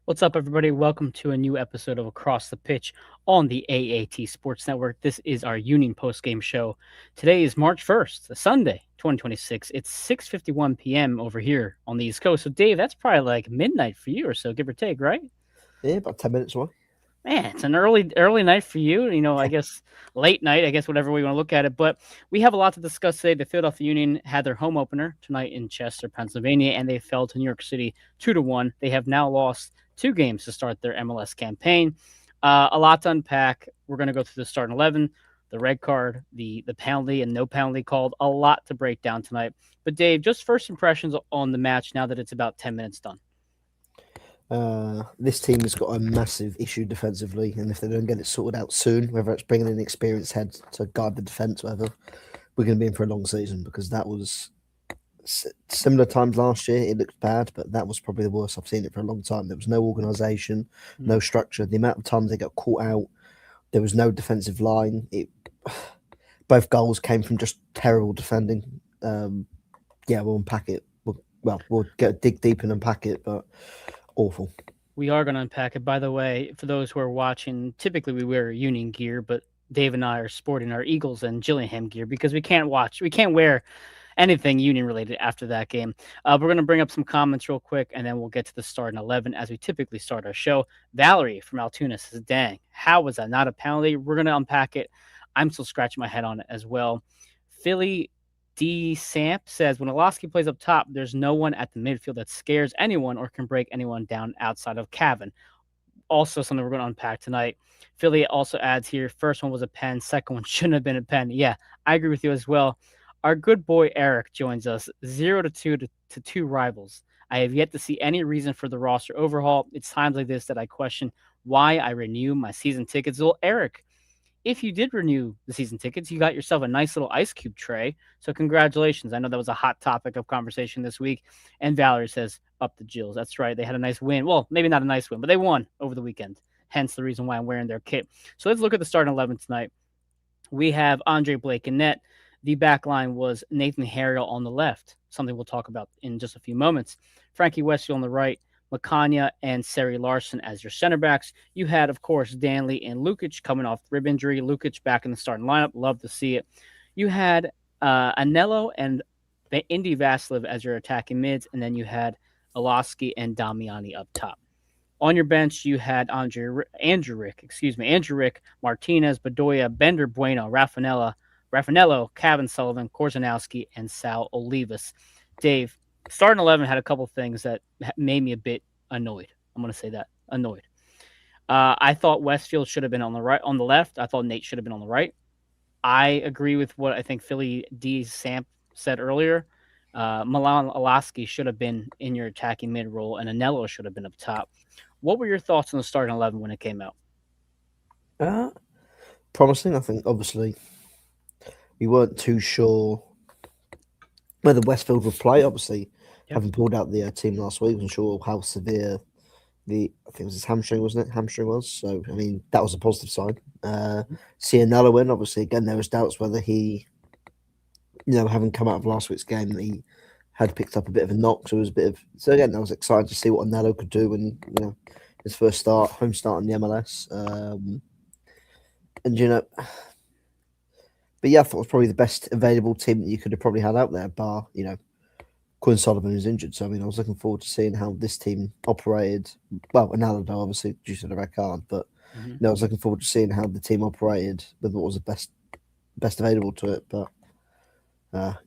What's up, everybody? Welcome to a new episode of Across the Pitch on the AAT Sports Network. This is our Union post-game show. Today is March 1st, a Sunday, 2026. It's 6:51 p.m. over here on the East Coast. So, Dave, that's probably like midnight for you or so, give or take, right? Yeah, about 10 minutes away. Man, it's an early night for you. I guess late night, I guess whatever we want to look at it. But we have a lot to discuss today. The Philadelphia Union had their home opener tonight in Chester, Pennsylvania, and they fell to New York City 2-1. They have now lost two games to start their MLS campaign. A lot to unpack. We're going to go through the starting 11, the red card, the penalty, and no penalty called. A lot to break down tonight. But Dave, just first impressions on the match now that it's about 10 minutes done. This team has got a massive issue defensively, and if they don't get it sorted out soon, whether it's bringing in experienced heads to guard the defense, whatever, we're going to be in for a long season because that was similar times last year. It looked bad, but that was probably the worst I've seen it for a long time. There was no organisation, no structure. The amount of times they got caught out, there was no defensive line. Both goals came from just terrible defending. We'll unpack it. We'll dig deep and unpack it, but awful. We are going to unpack it. By the way, for those who are watching, typically we wear Union gear, but Dave and I are sporting our Eagles and Gillingham gear because we can't wear anything Union related after that game. We're going to bring up some comments real quick, and then we'll get to the starting 11 as we typically start our show. Valerie from Altoona says, dang, how was that not a penalty? We're going to unpack it. I'm still scratching my head on it as well. Philly D. Samp says, when Olaski plays up top, there's no one at the midfield that scares anyone or can break anyone down outside of Cavan. Also something we're going to unpack tonight. Philly also adds here, first one was a pen, second one shouldn't have been a pen. Yeah, I agree with you as well. Our good boy Eric joins us, 0-2 to 2 rivals. I have yet to see any reason for the roster overhaul. It's times like this that I question why I renew my season tickets. Well, Eric, if you did renew the season tickets, you got yourself a nice little ice cube tray. So congratulations. I know that was a hot topic of conversation this week. And Valerie says, up the Jills. That's right. They had a nice win. Well, maybe not a nice win, but they won over the weekend. Hence the reason why I'm wearing their kit. So let's look at the starting 11 tonight. We have Andre Blake in net. The back line was Nathan Harriel on the left, something we'll talk about in just a few moments. Frankie Westfield on the right, Makanya and Seri Larson as your center backs. You had, of course, Danley and Lukic coming off rib injury. Lukic back in the starting lineup. Love to see it. You had Anello and Indy Vasiliev as your attacking mids, and then you had Olaski and Damiani up top. On your bench, you had Andrew Rick, Martinez, Bedoya, Bender Bueno, Raffanello, Kevin Sullivan, Korzanowski, and Sal Olivas. Dave, starting 11 had a couple things that made me a bit annoyed. I'm going to say that, annoyed. I thought Westfield should have been on the left. I thought Nate should have been on the right. I agree with what I think Philly D. Samp said earlier. Milan Olaski should have been in your attacking mid role, and Anello should have been up top. What were your thoughts on the starting 11 when it came out? Promising. I think, obviously, we weren't too sure whether Westfield would play. Obviously, having pulled out the team last week, wasn't sure how severe I think it was his hamstring, wasn't it? Hamstring was. So, I mean, that was a positive sign. Seeing Anello win, obviously, again, there was doubts whether he, having come out of last week's game, that he had picked up a bit of a knock. So, it was a bit of. So, again, I was excited to see what Anello could do when, his first home start in the MLS. But yeah, I thought it was probably the best available team that you could have probably had out there, bar, Quinn Sullivan is injured. So, I mean, I was looking forward to seeing how this team operated. Well, Anello, obviously, due to the red card, but I was looking forward to seeing how the team operated with what was the best available to it. But,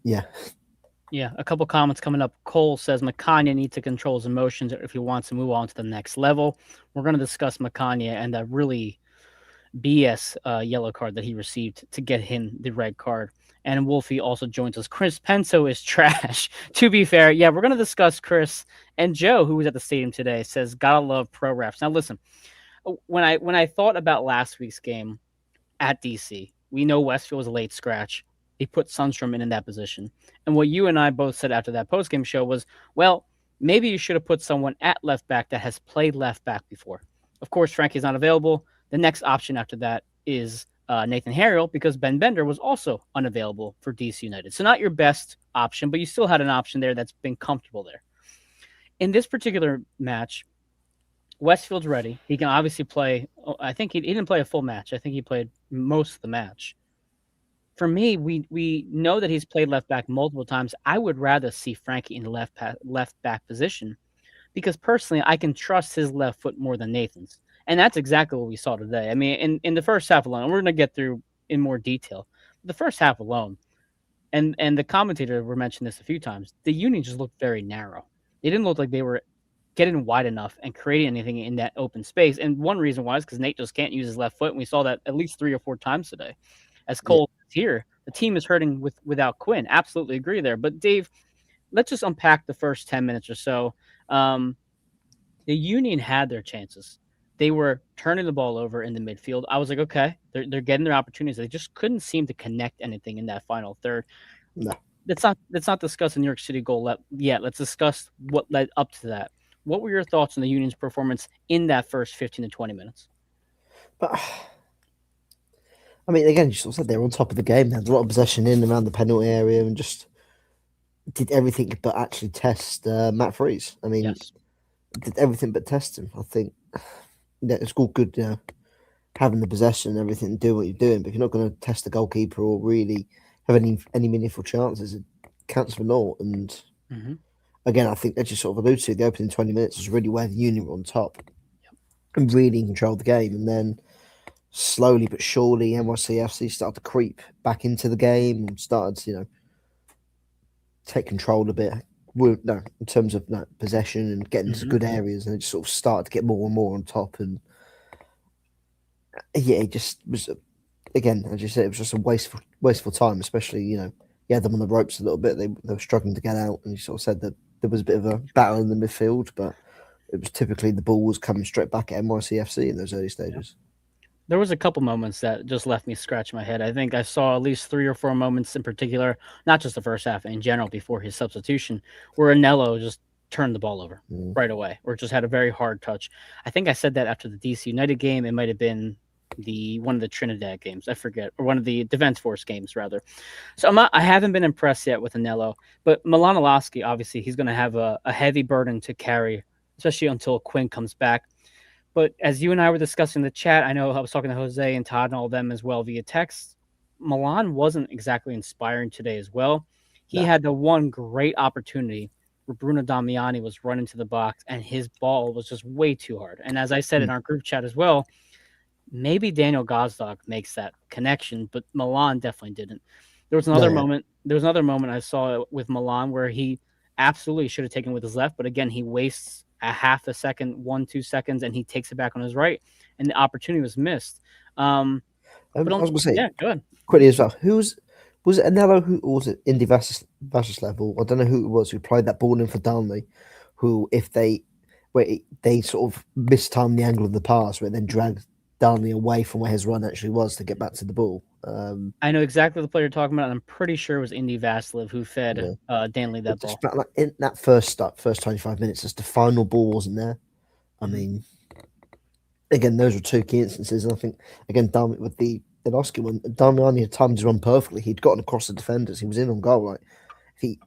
yeah. Yeah, a couple comments coming up. Cole says Makanya needs to control his emotions if he wants to move on to the next level. We're going to discuss Makanya and that really BS yellow card that he received to get him the red card. And Wolfie also joins us. Chris Penso is trash. To be fair, yeah, we're going to discuss Chris. And Joe, who was at the stadium today, says, gotta love pro refs. Now, listen, when I thought about last week's game at DC, we know Westfield was a late scratch. He put Sundstrom in that position. And what you and I both said after that postgame show was, well, maybe you should have put someone at left back that has played left back before. Of course, Frankie's not available. The next option after that is Nathan Harriel because Ben Bender was also unavailable for DC United. So not your best option, but you still had an option there that's been comfortable there. In this particular match, Westfield's ready. He can obviously play. I think he didn't play a full match. I think he played most of the match. For me, we know that he's played left back multiple times. I would rather see Frankie in the left back position because personally, I can trust his left foot more than Nathan's, and that's exactly what we saw today. I mean, in the first half alone, we're going to get through in more detail. The first half alone, and the commentator were mentioned this a few times. The Union just looked very narrow. They didn't look like they were getting wide enough and creating anything in that open space. And one reason why is because Nate just can't use his left foot, and we saw that at least 3 or 4 times today. As Yeah, Cole is here, the team is hurting without Quinn. Absolutely agree there. But Dave, let's just unpack the first 10 minutes or so. Um, the Union had their chances. They were turning the ball over in the midfield. I was like, okay, they're getting their opportunities. They just couldn't seem to connect anything in that final third. no. Let's not discuss the New York City goal yet. Let's discuss what led up to that. What were your thoughts on the Union's performance in that first 15 to 20 minutes? But I mean, again, you sort of said they were on top of the game. They had a lot of possession in and around the penalty area and just did everything but actually test Matt Freeze. I mean, Yes. did everything but test him. I think it's all good, having the possession and everything, do what you're doing, but if you're not going to test the goalkeeper or really have any meaningful chances, it counts for naught. And Hmm. again, I think that you sort of alluded to, the opening 20 minutes was really where the Union were on top and really controlled the game. And then slowly but surely, NYCFC started to creep back into the game and started, take control a bit. No, in terms of possession and getting into Hmm. good areas, and it just sort of started to get more and more on top. And yeah, it just was again, as you said, it was just a wasteful time. Especially, you had them on the ropes a little bit. They were struggling to get out, and you sort of said that there was a bit of a battle in the midfield, but it was typically the ball was coming straight back at NYCFC in those early Yeah. stages. There was a couple moments that just left me scratching my head. I think I saw at least 3 or 4 moments in particular, not just the first half in general before his substitution, where Anello just turned the ball over Mm. right away, or just had a very hard touch. I think I said that after the DC United game. It might have been the one of the Trinidad games. I forget, or one of the Defense Force games rather. So I haven't been impressed yet with Anello, but Milanowski, obviously, he's going to have a heavy burden to carry, especially until Quinn comes back. But as you and I were discussing in the chat, I know I was talking to Jose and Todd and all of them as well via text. Milan wasn't exactly inspiring today as well. He No. had the one great opportunity where Bruno Damiani was running to the box and his ball was just way too hard. And as I said in Mm. our group chat as well, maybe Daniel Gazdag makes that connection, but Milan definitely didn't. There was No, another yeah. moment. There was another moment I saw with Milan where he absolutely should have taken with his left, but again he wastes a half a second, 1 2 seconds, and he takes it back on his right, and the opportunity was missed. But I was going to say yeah, good. quickly as well. Was it Anello who, or was it Indy Vassos level? I don't know who it was who played that ball in for Darnley. Who, if they they sort of mistimed the angle of the pass, where it then dragged Darnley away from where his run actually was to get back to the ball. I know exactly the player you're talking about, and I'm pretty sure it was Indy Vasiliev who fed Yeah, Danley that it just ball. felt like in that first 25 minutes, just the final ball wasn't there. I Mhm. mean, again, those were two key instances, and I think again, with the Oscar one, Damiani had timed his run perfectly. He'd gotten across the defenders. He was in on goal. Like if he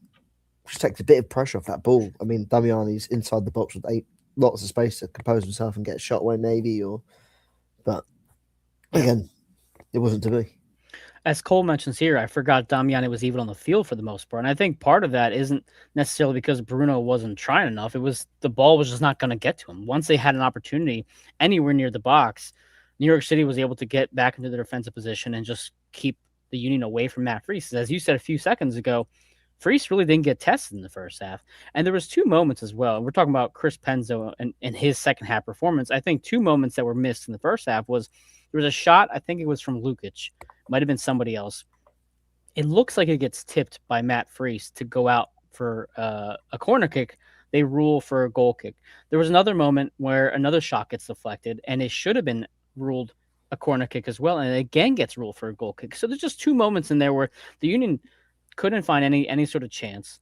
just takes a bit of pressure off that ball. I mean, Damiani's inside the box with lots of space to compose himself and get a shot away, maybe. But Yeah. again, it wasn't to be. As Cole mentions here, I forgot Damiani was even on the field for the most part. And I think part of that isn't necessarily because Bruno wasn't trying enough. It was the ball was just not going to get to him. Once they had an opportunity anywhere near the box, New York City was able to get back into their defensive position and just keep the Union away from Matt Freese. As you said a few seconds ago, Freese really didn't get tested in the first half. And there was 2 moments as well. We're talking about Chris Penzo and his second half performance. I think 2 moments that were missed in the first half was there was a shot, I think it was from Lukic, might have been somebody else. It looks like it gets tipped by Matt Freese to go out for a corner kick. They rule for a goal kick. There was another moment where another shot gets deflected, and it should have been ruled a corner kick as well, and it again gets ruled for a goal kick. So there's just 2 moments in there where the Union couldn't find any sort of chance.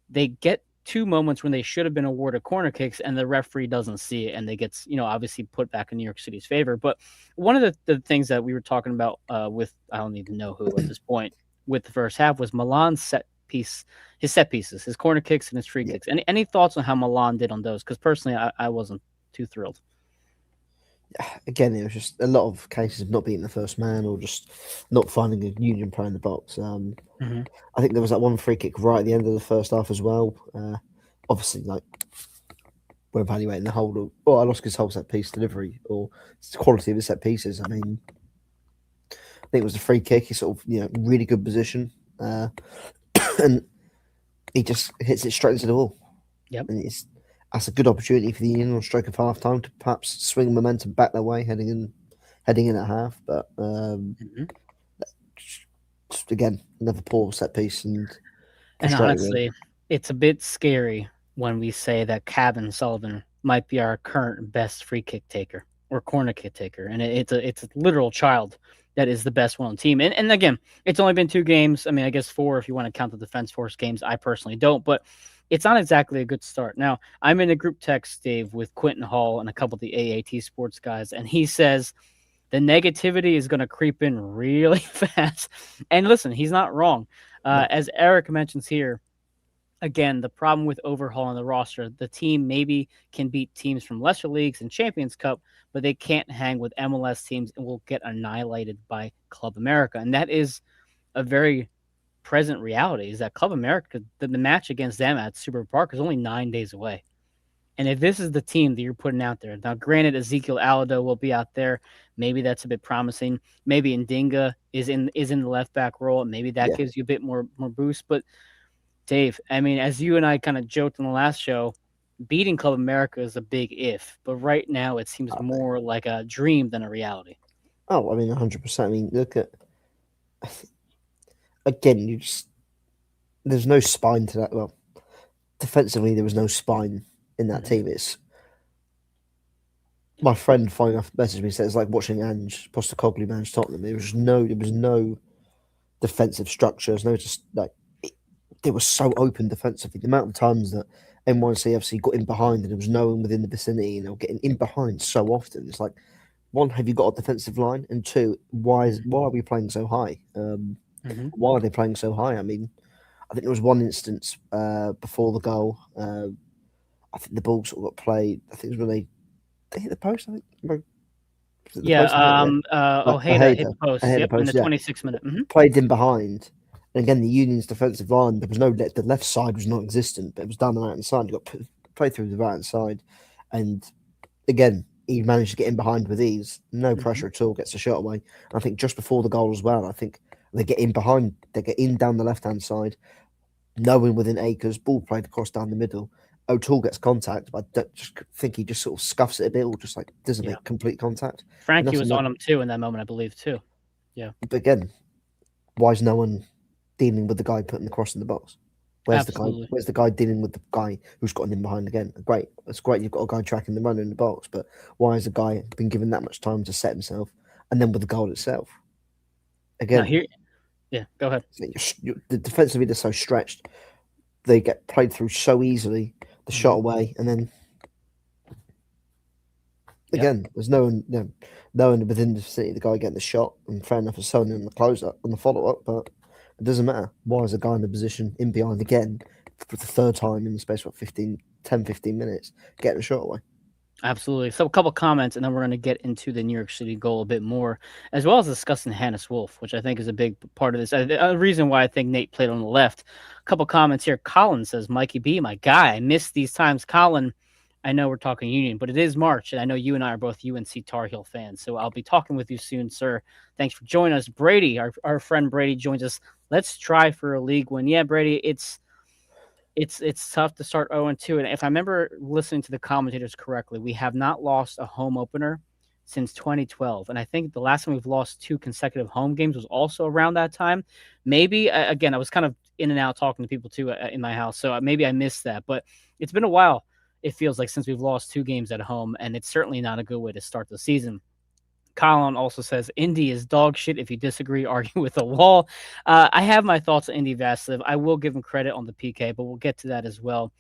They get 2 moments when they should have been awarded corner kicks, and the referee doesn't see it, and they gets obviously put back in New York City's favor. But one of the things that we were talking about with I don't even know who at this point with the first half was Milan's his set pieces, his corner kicks and his free Yeah. kicks. Any thoughts on how Milan did on those? Because personally, I wasn't too thrilled. again, it was just a lot of cases of not being the first man or just not finding a union player in the box. Hmm. I think there was that one free kick right at the end of the first half as well. Obviously, like we're evaluating the whole, or Alosca's whole set piece delivery or the quality of the set pieces. I mean, I think it was a free kick. He sort of, really good position, and he just hits it straight into the wall. Yep. And that's a good opportunity for the Union on stroke of half time to perhaps swing momentum back their way heading in at half. But Hmm. just again, another poor set piece and And frustrating. Really. honestly, it's a bit scary when we say that Cabin Sullivan might be our current best free kick taker or corner kick taker, and it's a literal child that is the best one on the team. And again, it's only been 2 games. I mean, I guess 4 if you want to count the Defense Force games. I personally don't, but it's not exactly a good start. Now, I'm in a group text, Dave, with Quentin Hall and a couple of the AAT sports guys, and he says the negativity is going to creep in really fast. And listen, he's not wrong. No, As Eric mentions here, again, the problem with overhauling the roster, the team maybe can beat teams from lesser leagues and Champions Cup, but they can't hang with MLS teams and will get annihilated by Club America. And that is a very present reality, is that Club America, the match against them at Super Park is only 9 days away. And if this is the team that you're putting out there, now granted Ezekiel Alado will be out there, maybe that's a bit promising. Maybe Ndinga is in the left back role, and maybe that yeah, gives you a bit more boost. But Dave, I mean, as you and I kind of joked in the last show, beating Club America is a big if, but right now it seems uh, more like a dream than a reality. I mean, 100%. I mean, look at again. There's no spine to that. Well, defensively, there was no spine in that Hmm. team. It's my friend finally enough messaged me said it's like watching Ange Postecoglou manage Tottenham. There was no defensive structure. There's no just like they were so open defensively. The amount of times that NYCFC got in behind and there was no one within the vicinity and they were getting in behind so often. It's like one, have you got a defensive line? And two, why are we playing so high? Hmm. Why are they playing so high? I mean, I think there was one instance before the goal. I think the ball sort of got played. I think it was when they hit the post. I think was it the Yeah, post? I think yeah. Ojeda hit Ojeda, the post. Ojeda Yep, in the post. Yeah, 26th minute. Hmm. played in behind. And again, the Union's defensive line, there was no the left side was not existent, but it was down the right hand side. You got played through the right hand side, and again, he managed to get in behind with ease, no Hmm. pressure at all, gets the shot away. I think just before the goal as well, I think they get in behind, they get in down the left hand side, no one within acres, ball played across down the middle. O'Toole gets contact, but I don't just think he just sort of scuffs it a bit or just like doesn't Yeah, make complete contact. And Frankie that's was another, on him too in that moment, I believe too. Yeah, but again, why is no one dealing with the guy putting the cross in the box? Where's the guy? absolutely. Where's the guy dealing with the guy who's gotten in behind again? Great, it's great. You've got a guy tracking the runner in the box, but why has the guy been given that much time to set himself? And then with the goal itself, Now again, here, yeah, go ahead. the defensively they're so stretched, they get played through so easily. The shot Hmm. away, and then Yep, again, there's no one within the vicinity. The guy getting the shot, and fair enough, for Sony on the close up on the follow up, but it doesn't matter. Why is a guy in the position in behind again for the third time in the space of 15 minutes getting a shot away? absolutely. So a couple comments, and then we're going to get into the New York City goal a bit more, as well as discussing Hannes Wolf, which I think is a big part of this. A reason why I think Nate played on the left. A couple comments here. Colin says, "Mikey B, my guy, I miss these times." Colin, I know we're talking Union, but it is March, and I know you and I are both UNC Tar Heel fans, so I'll be talking with you soon, sir. Thanks for joining us. Brady, our friend Brady joins us. Let's try for a league win. Yeah, Brady, it's tough to start 0-2. And if I remember listening to the commentators correctly, we have not lost a home opener since 2012. And I think the last time we've lost 2 consecutive home games was also around that time. Maybe, again, I was kind of in and out talking to people too in my house. So maybe I missed that. But it's been a while, it feels like, since we've lost 2 games at home. And it's certainly not a good way to start the season. Colin also says Indy is dog shit. If you disagree, argue with a wall. I have my thoughts on Indy Vasiliev. I will give him credit on the PK, but we'll get to that as well.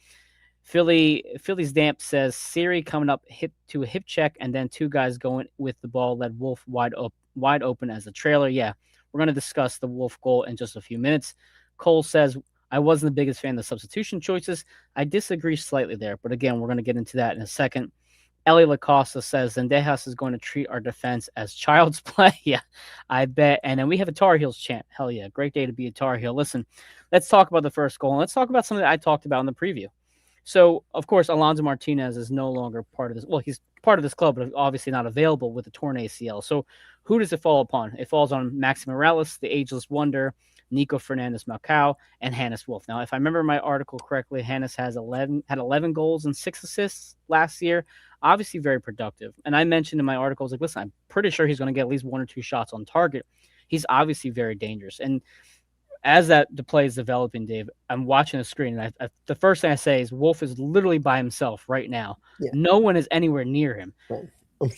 Philly's Damp says Siri coming up hip to a hip check and then 2 guys going with the ball led Wolf wide open as a trailer. Yeah, we're going to discuss the Wolf goal in just a few minutes. Cole says I wasn't the biggest fan of the substitution choices. I disagree slightly there, but again, we're going to get into that in a second. Ellie Lacosta says Zendejas is going to treat our defense as child's play. Yeah, I bet. And then we have a Tar Heels chant. Hell yeah, great day to be a Tar Heel. Listen, let's talk about the first goal, and let's talk about something that I talked about in the preview. So, of course, Alonso Martinez is no longer part of this. Well, he's part of this club, but obviously not available with the torn ACL. So, who does it fall upon? It falls on Maxi Morales, the ageless wonder, Nico Fernandez Malcao, and Hannes Wolf. Now, if I remember my article correctly, Hannes had 11 goals and 6 assists last year. Obviously, very productive. And I mentioned in my article, I was like, listen, I'm pretty sure he's going to get at least 1 or 2 shots on target. He's obviously very dangerous. And as the play is developing, Dave, I'm watching the screen, and the first thing I say is Wolf is literally by himself right now. Yeah. No one is anywhere near him. Right.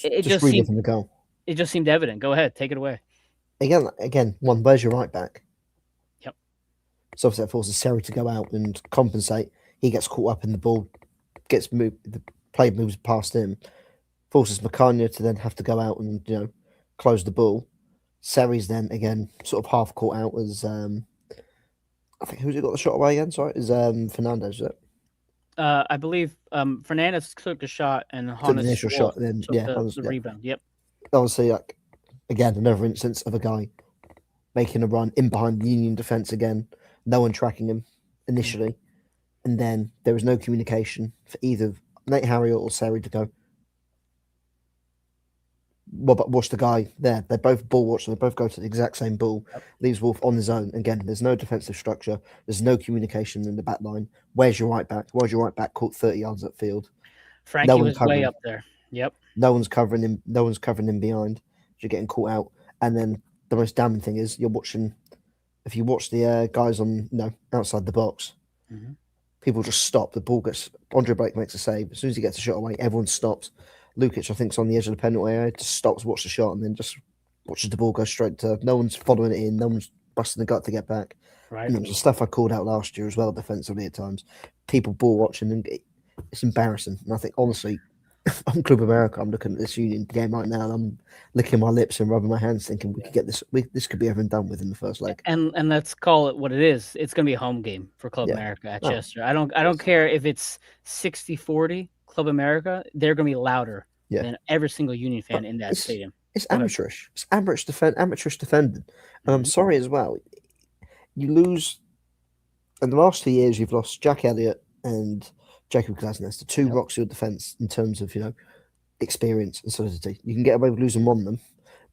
It just reading from the goal. It just seemed evident. Go ahead, take it away. Again, where's your right back? Yep. So obviously that forces Seri to go out and compensate. He gets caught up in the ball, gets moved. The play moves past him, forces Macania to then have to go out and close the ball. Seri's then again sort of half caught out as I think who's it got the shot away again? Sorry, is Fernandez? Is it? I believe Fernandez took a shot and Took the Hannes initial Wolf shot, and then took the rebound. Yep. Obviously, like again, another instance of a guy making a run in behind the Union defense again. No one tracking him initially, and then there was no communication for either Nate Harriott or Seri to go. Well, but watch the guy there. They both ball watch. They both go to the exact same ball. Yep. Leaves Wolf on his own. Again, there's no defensive structure. There's no communication in the back line. Where's your right back? Where's your right back caught 30 yards upfield? Frankie was way up there. Yep. No one's covering him. No one's covering him behind. You're getting caught out. And then the most damning thing is you're watching. If you watch the guys on outside the box, people just stop. The ball gets. Andre Blake makes a save. As soon as he gets a shot away, everyone stops. Lukic, I think, is on the edge of the penalty area, just stops, watches the shot, and then just watches the ball go straight to. No one's following it in. No one's busting the gut to get back. Right. And it was the stuff I called out last year as well, defensively at times. People ball watching, and it's embarrassing. And I think, honestly, if I'm Club America, I'm looking at this Union game right now, and I'm licking my lips and rubbing my hands, thinking we could get this. This could be over and done with in the first leg. And let's call it what it is. It's going to be a home game for Club America at Chester. I don't care if it's 60-40 Club America. They're going to be louder than every single Union fan in that stadium. It's amateurish. It's amateurish defending. And I'm sorry as well. You lose. In the last 2 years, you've lost Jack Elliott and Jacob Glasnes, the two rocks of your defence in terms of experience and solidity. You can get away with losing one of them,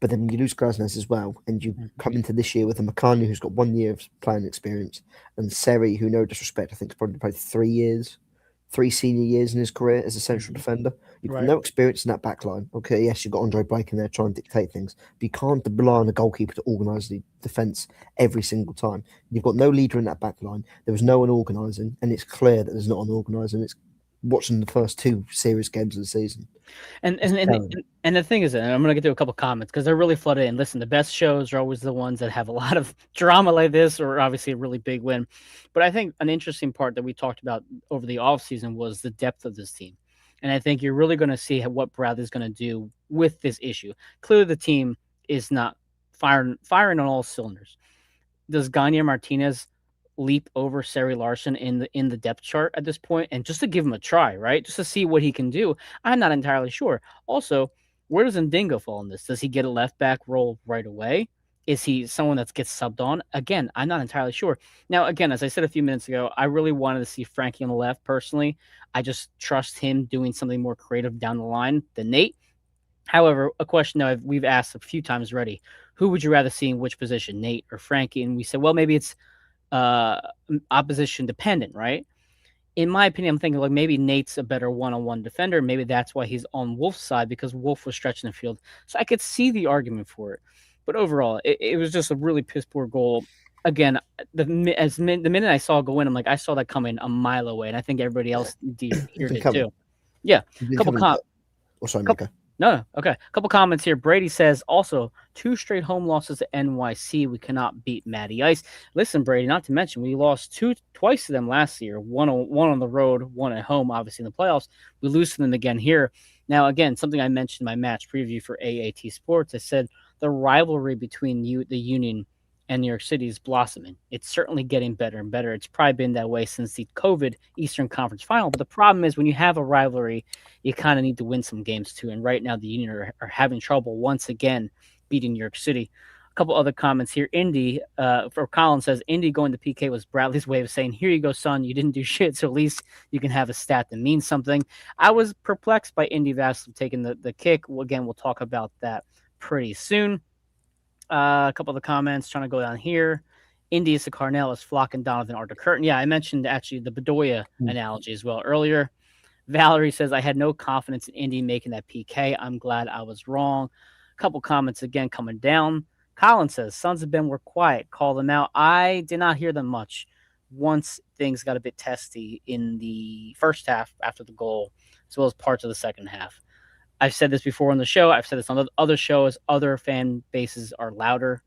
but then you lose Glasnes as well, and you come into this year with a Makani who's got 1 year of playing experience, and Seri, who, no disrespect, I think has probably played 3 years. 3 senior years in his career as a central defender. You've got no experience in that back line. Okay, yes, you've got Andre Blake in there trying to dictate things, but you can't rely on a goalkeeper to organise the defence every single time. You've got no leader in that back line. There was no one organising, and it's clear that there's not an organising. It's watching the first 2 serious games of the season. And the thing is, and I'm going to get to a couple comments because they're really flooded in. Listen, the best shows are always the ones that have a lot of drama like this, or obviously a really big win. But I think an interesting part that we talked about over the offseason was the depth of this team. And I think you're really going to see what Bradley's going to do with this issue. Clearly, the team is not firing on all cylinders. Does Gagne Martinez leap over Seri Larson in the depth chart at this point, and just to give him a try, right? Just to see what he can do. I'm not entirely sure. Also, where does Ndingo fall in this? Does he get a left back role right away? Is he someone that gets subbed on? Again, I'm not entirely sure. Now, again, as I said a few minutes ago, I really wanted to see Frankie on the left personally. I just trust him doing something more creative down the line than Nate. However, a question that we've asked a few times already, who would you rather see in which position, Nate or Frankie? And we said, well, maybe it's opposition dependent, right? In my opinion, I'm thinking like maybe Nate's a better one-on-one defender. Maybe that's why he's on Wolf's side, because Wolf was stretching the field. So I could see the argument for it. But overall, it was just a really piss poor goal. Again, the minute I saw it go in, I'm like, I saw that coming a mile away, and I think everybody else here did too. Yeah, No, okay. A couple comments here. Brady says, also, 2 straight home losses to NYC. We cannot beat Matty Ice. Listen, Brady, not to mention, we lost twice to them last year. One on the road, one at home, obviously, in the playoffs. We lose to them again here. Now, again, something I mentioned in my match preview for AAT Sports, I said the rivalry between the Union and New York City is blossoming. It's certainly getting better and better. It's probably been that way since the COVID Eastern Conference Final. But the problem is when you have a rivalry, you kind of need to win some games too. And right now, the Union are having trouble once again beating New York City. A couple other comments here. Indy, for Colin says, Indy going to PK was Bradley's way of saying, here you go, son. You didn't do shit. So at least you can have a stat that means something. I was perplexed by Indy Vassily taking the kick. Well, again, we'll talk about that pretty soon. A couple of the comments trying to go down here. Indy to Carnell is Flock and Donovan are the curtain. Yeah, I mentioned actually the Bedoya analogy as well earlier. Valerie says, I had no confidence in Indy making that PK. I'm glad I was wrong. A couple comments again coming down. Colin says, Sons of Ben were quiet. Call them out. I did not hear them much once things got a bit testy in the first half after the goal, as well as parts of the second half. I've said this before on the show. I've said this on other shows. Other fan bases are louder,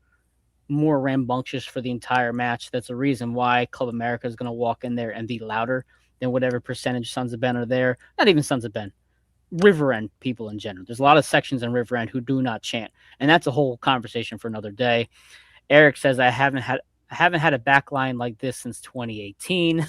more rambunctious for the entire match. That's the reason why Club America is going to walk in there and be louder than whatever percentage Sons of Ben are there. Not even Sons of Ben, River End people in general. There's a lot of sections in River End who do not chant, and that's a whole conversation for another day. Eric says, I haven't had a back line like this since 2018.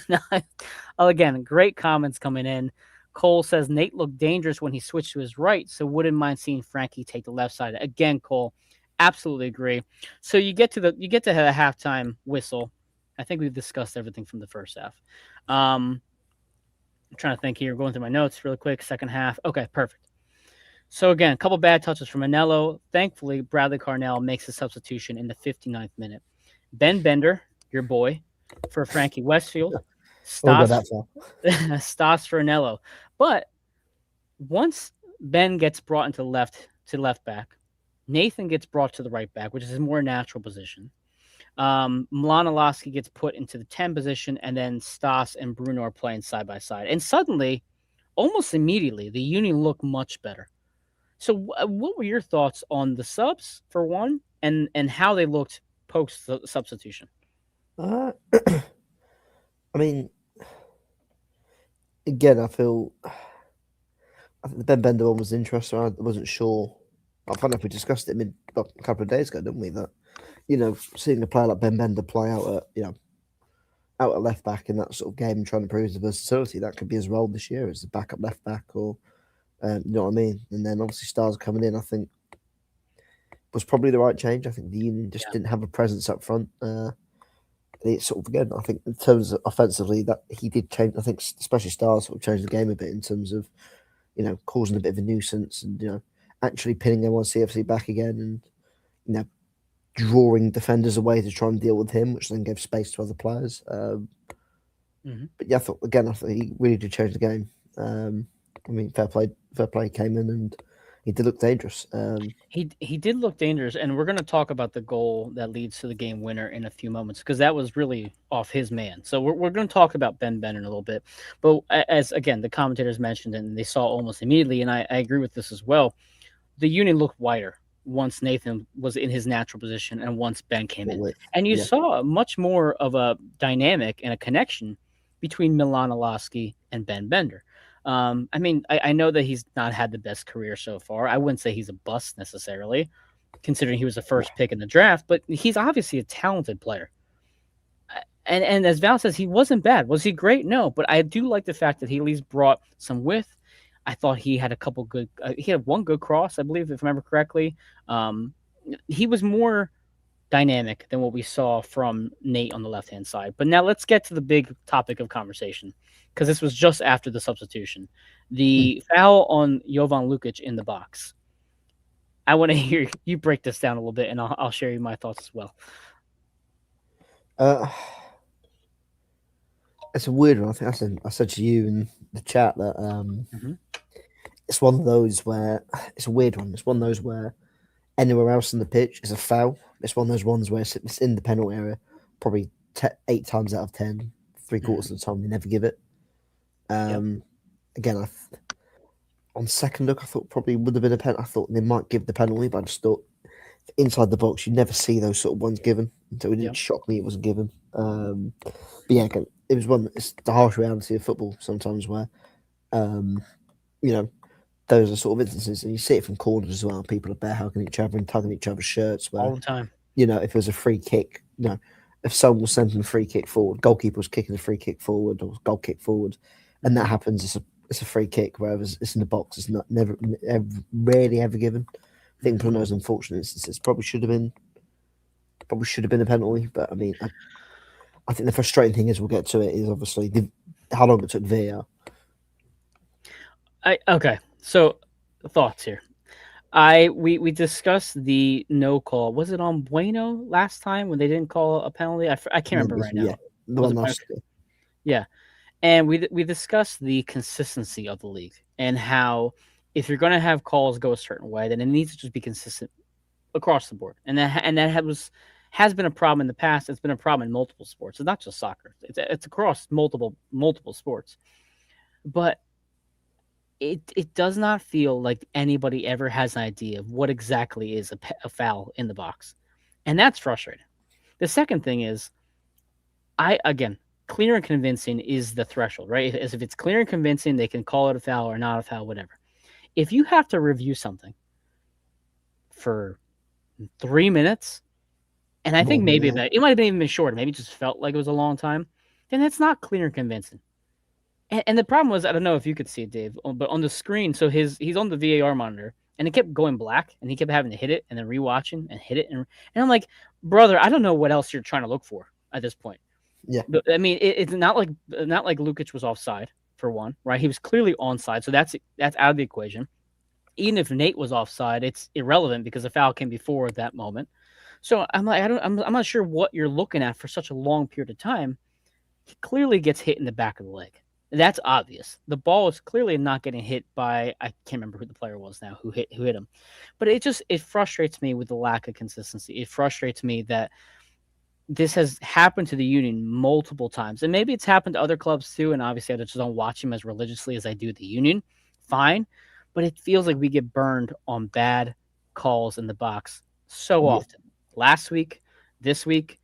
Again, great comments coming in. Cole says Nate looked dangerous when he switched to his right, so wouldn't mind seeing Frankie take the left side. Again, Cole, absolutely agree. So you get to the halftime whistle. I think we've discussed everything from the first half. I'm trying to think here, going through my notes really quick. Second half. Okay, perfect. So again, a couple bad touches from Anello. Thankfully, Bradley Carnell makes a substitution in the 59th minute. Ben Bender, your boy, for Frankie Westfield. Stas for Anello. But once Ben gets brought into left back, Nathan gets brought to the right back, which is his more natural position. Mlanalovsky gets put into the 10 position, and then Stas and Bruno are playing side by side. And suddenly, almost immediately, the Union looked much better. So what were your thoughts on the subs, for one, and how they looked post-substitution? I mean, again, I think the Ben Bender one was interesting. I wasn't sure. I don't know if we discussed it a couple of days ago, didn't we? That, seeing a player like Ben Bender play out at left back in that sort of game and trying to prove his versatility, that could be his role this year as a backup left back, or you know what I mean. And then obviously Stars coming in, I think, was probably the right change. I think the Union just didn't have a presence up front. It's sort of, again, I think in terms of offensively, that he did change. I think especially Stars sort of changed the game a bit in terms of, causing a bit of a nuisance and, actually pinning NYCFC back again and, drawing defenders away to try and deal with him, which then gave space to other players. But yeah, I thought he really did change the game. I mean, fair play came in and he did look dangerous. He did look dangerous, and we're going to talk about the goal that leads to the game winner in a few moments because that was really off his man. So we're going to talk about Ben Bender in a little bit. But as, again, the commentators mentioned, and they saw almost immediately, and I agree with this as well, the Union looked wider once Nathan was in his natural position and once Ben came in. And you saw much more of a dynamic and a connection between Mlanalovsky and Ben Bender. I mean, I know that he's not had the best career so far. I wouldn't say he's a bust necessarily, considering he was the first pick in the draft, but he's obviously a talented player. And as Val says, he wasn't bad. Was he great? No, but I do like the fact that he at least brought some width. I thought he had a couple good. He had one good cross, I believe, if I remember correctly. He was more dynamic than what we saw from Nate on the left-hand side. But now let's get to the big topic of conversation, because this was just after the substitution. The foul on Jovan Lukic in the box. I want to hear you break this down a little bit, and I'll share you my thoughts as well. It's a weird one. I think I said to you in the chat that it's one of those where it's a weird one. It's one of those where anywhere else in the pitch is a foul. It's one of those ones where it's in the penalty area, probably 8 times out of 10, 3/4 of the time they never give it. Again, on second look, I thought probably would have been a penalty. I thought they might give the penalty, but I just thought inside the box you never see those sort of ones given. So it didn't shock me it wasn't given. But yeah, again, it was one. It's the harsh reality of football sometimes where, those are sort of instances, and you see it from corners as well. People are bear hugging each other and tugging each other's shirts. Where, all the time. If it was a free kick, you know, if someone was sending a free kick forward, goalkeeper was kicking a free kick forward or goal kick forward, and that Mhm. happens, it's a free kick. Whereas it's in the box, it's not never, rarely ever given. I think one Mhm. of those unfortunate instances probably should have been a penalty. But I mean, I think the frustrating thing is we'll get to it is obviously how long it took VAR. Okay. So thoughts here. We discussed the no call. Was it on Bueno last time when they didn't call a penalty? I can't And then remember right yeah, now. the Was one it Bueno? last Yeah. And we discussed the consistency of the league and how if you're going to have calls go a certain way, then it needs to just be consistent across the board. And that has been a problem in the past. It's been a problem in multiple sports. It's not just soccer. It's across multiple sports. But it does not feel like anybody ever has an idea of what exactly is a foul in the box, and that's frustrating. The second thing is, I again, clear and convincing is the threshold, right? If it's clear and convincing, they can call it a foul or not a foul, whatever. If you have to review something for 3 minutes, and I more think than maybe that. that it might have been even shorter, maybe it just felt like it was a long time, then that's not clear and convincing. And the problem was, I don't know if you could see it, Dave, but on the screen, so he's on the VAR monitor, and it kept going black, and he kept having to hit it, and then rewatching and hit it, and I'm like, brother, I don't know what else you're trying to look for at this point. Yeah, But I mean, it's not like Lukic was offside for one, right? He was clearly onside, so that's out of the equation. Even if Nate was offside, it's irrelevant because the foul came before that moment. So I'm like, I'm not sure what you're looking at for such a long period of time. He clearly gets hit in the back of the leg. That's obvious. The ball is clearly not getting hit by I can't remember who the player was now who hit him. But it frustrates me with the lack of consistency. It frustrates me that this has happened to the Union multiple times. And maybe it's happened to other clubs too, and obviously I just don't watch them as religiously as I do the Union. Fine. But it feels like we get burned on bad calls in the box so yeah. often. Last week, this week,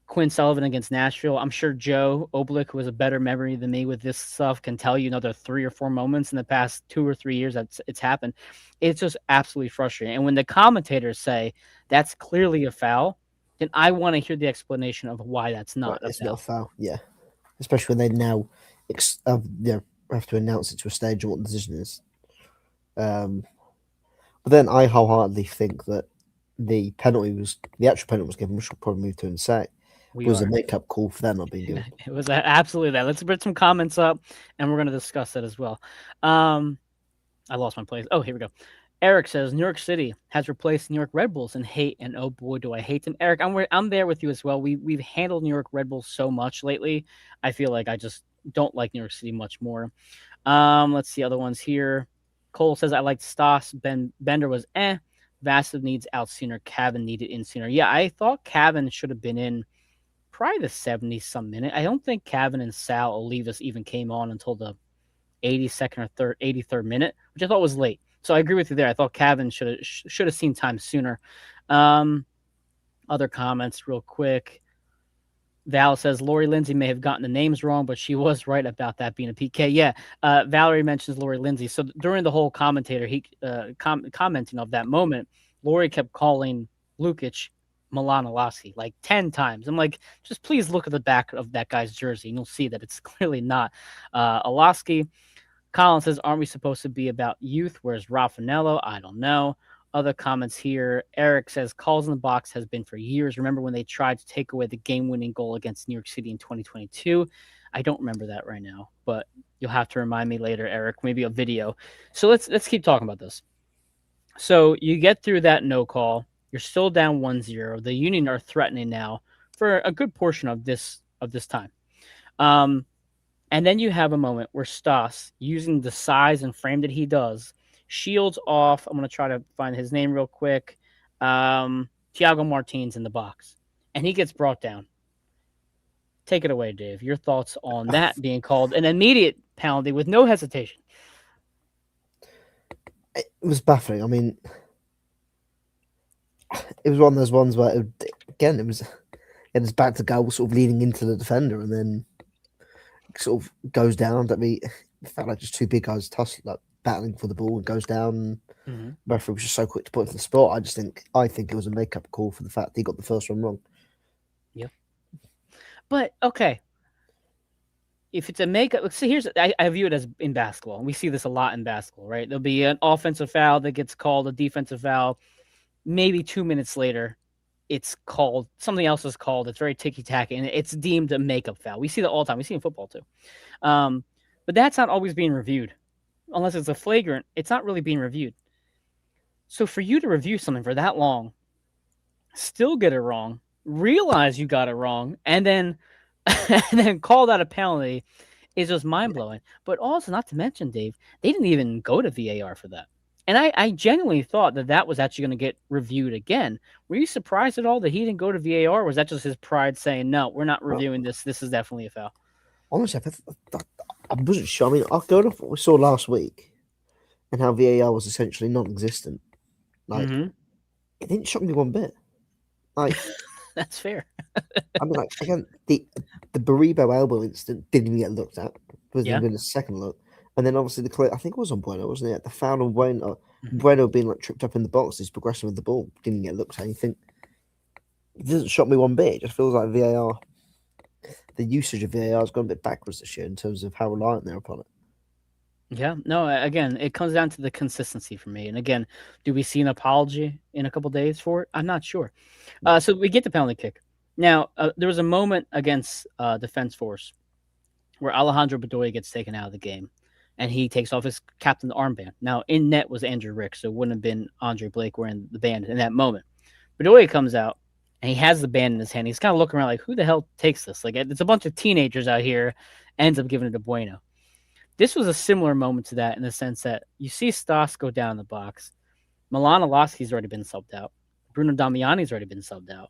Quinn Sullivan against Nashville. I'm sure Joe Oblick, who has a better memory than me with this stuff, can tell you another 3 or 4 moments in the past 2 or 3 years that it's happened. It's just absolutely frustrating. And when the commentators say that's clearly a foul, then I want to hear the explanation of why that's Right, not a it's not a foul. foul. Yeah, especially when they now have to announce it to a stage of what the decision is. Um, but then I wholeheartedly think that the actual penalty was given, which we'll probably move to in a sec, We was a are. make-up call for that not being given. It was absolutely that. Let's put some comments up, and we're going to discuss that as well. Um, I lost my place. Oh, here we go. Eric says New York City has replaced New York Red Bulls in hate, and oh boy, do I hate them. Eric, I'm there with you as well. We've handled New York Red Bulls so much lately. I feel like I just don't like New York City much more. Let's see other ones here. Cole says I liked Stas. Bender was Vassiv needs out sooner. Cavan needed in sooner. Yeah, I thought Cavan should have been in probably the 70 some minute. I don't think Cavan and Sal Olivas even came on until the 82nd or 83rd minute, which I thought was late. So I agree with you there. I thought Cavan should have seen time sooner. Um, Other comments, real quick. Val says Lori Lindsay may have gotten the names wrong, but she was right about that being a PK. Yeah, Valerie mentions Lori Lindsay. So during the whole commenting of that moment, Lori kept calling Lukic Milan Alaski like 10 times. I'm like, just please look at the back of that guy's jersey and you'll see that it's clearly not Alaski. Colin says, aren't we supposed to be about youth? Where's Raffanello? I don't know. Other comments here. Eric says, calls in the box has been for years. Remember when they tried to take away the game winning goal against New York City in 2022? I don't remember that right now, but you'll have to remind me later, Eric, maybe a video. So let's keep talking about this. So you get through that no call. You're still down 1-0. The Union are threatening now for a good portion of this time. Um, and then you have a moment where Stas, using the size and frame that he does, shields off. I'm going to try to find his name real quick. Thiago Martins in the box. And he gets brought down. Take it away, Dave. Your thoughts on that being called an immediate penalty with no hesitation. It was baffling. I mean, it was one of those ones where it was back to goal, sort of leaning into the defender, and then sort of goes down. I mean, it felt like just two big guys like battling for the ball and goes down. Mm-hmm. Referee was just so quick to put it to the spot. I think it was a make-up call for the fact that he got the first one wrong. But okay, if it's a makeup, see, I view it as in basketball. And we see this a lot in basketball, right? There'll be an offensive foul that gets called, a defensive foul. Maybe 2 minutes later, it's called something else is called. It's very ticky tacky, and it's deemed a makeup foul. We see that all the time. We see in football too. Um, but that's not always being reviewed unless it's a flagrant. It's not really being reviewed. So for you to review something for that long, still get it wrong, realize you got it wrong, and then and then call that a penalty is just mind blowing. But also, not to mention, Dave, they didn't even go to VAR for that. And I genuinely thought that that was actually going to get reviewed again. Were you surprised at all that he didn't go to VAR? Or was that just his pride saying, no, we're not Well, reviewing this? This is definitely a foul. honestly, I wasn't sure. I mean, I'll go off what we saw last week and how VAR was essentially non-existent. Like, Mm-hmm. it didn't shock me one bit. Like, That's fair. I mean, like again, the Baribo elbow incident didn't even get looked at. Wasn't Yeah. even a second look. And then obviously the clear, I think it was on Bueno, wasn't it? The foul on Bueno, Mm-hmm. Bueno being like tripped up in the box, his progression with the ball didn't get looked at. You think it doesn't shock me one bit. It just feels like VAR, the usage of VAR has gone a bit backwards this year in terms of how reliant they're upon it. Yeah. No, again, it comes down to the consistency for me. And again, do we see an apology in a couple days for it? I'm not sure. No. So we get the penalty kick. Now, there was a moment against Defense Force where Alejandro Bedoya gets taken out of the game and he takes off his captain armband. Now, in net was Andrew Rick, so it wouldn't have been Andre Blake wearing the band in that moment. Bedoya comes out and he has the band in his hand. He's kind of looking around like, who the hell takes this? Like, it's a bunch of teenagers out here, ends up giving it to Bueno. This was a similar moment to that in the sense that you see Stas go down in the box. Milan Alosky's already been subbed out. Bruno Damiani's already been subbed out.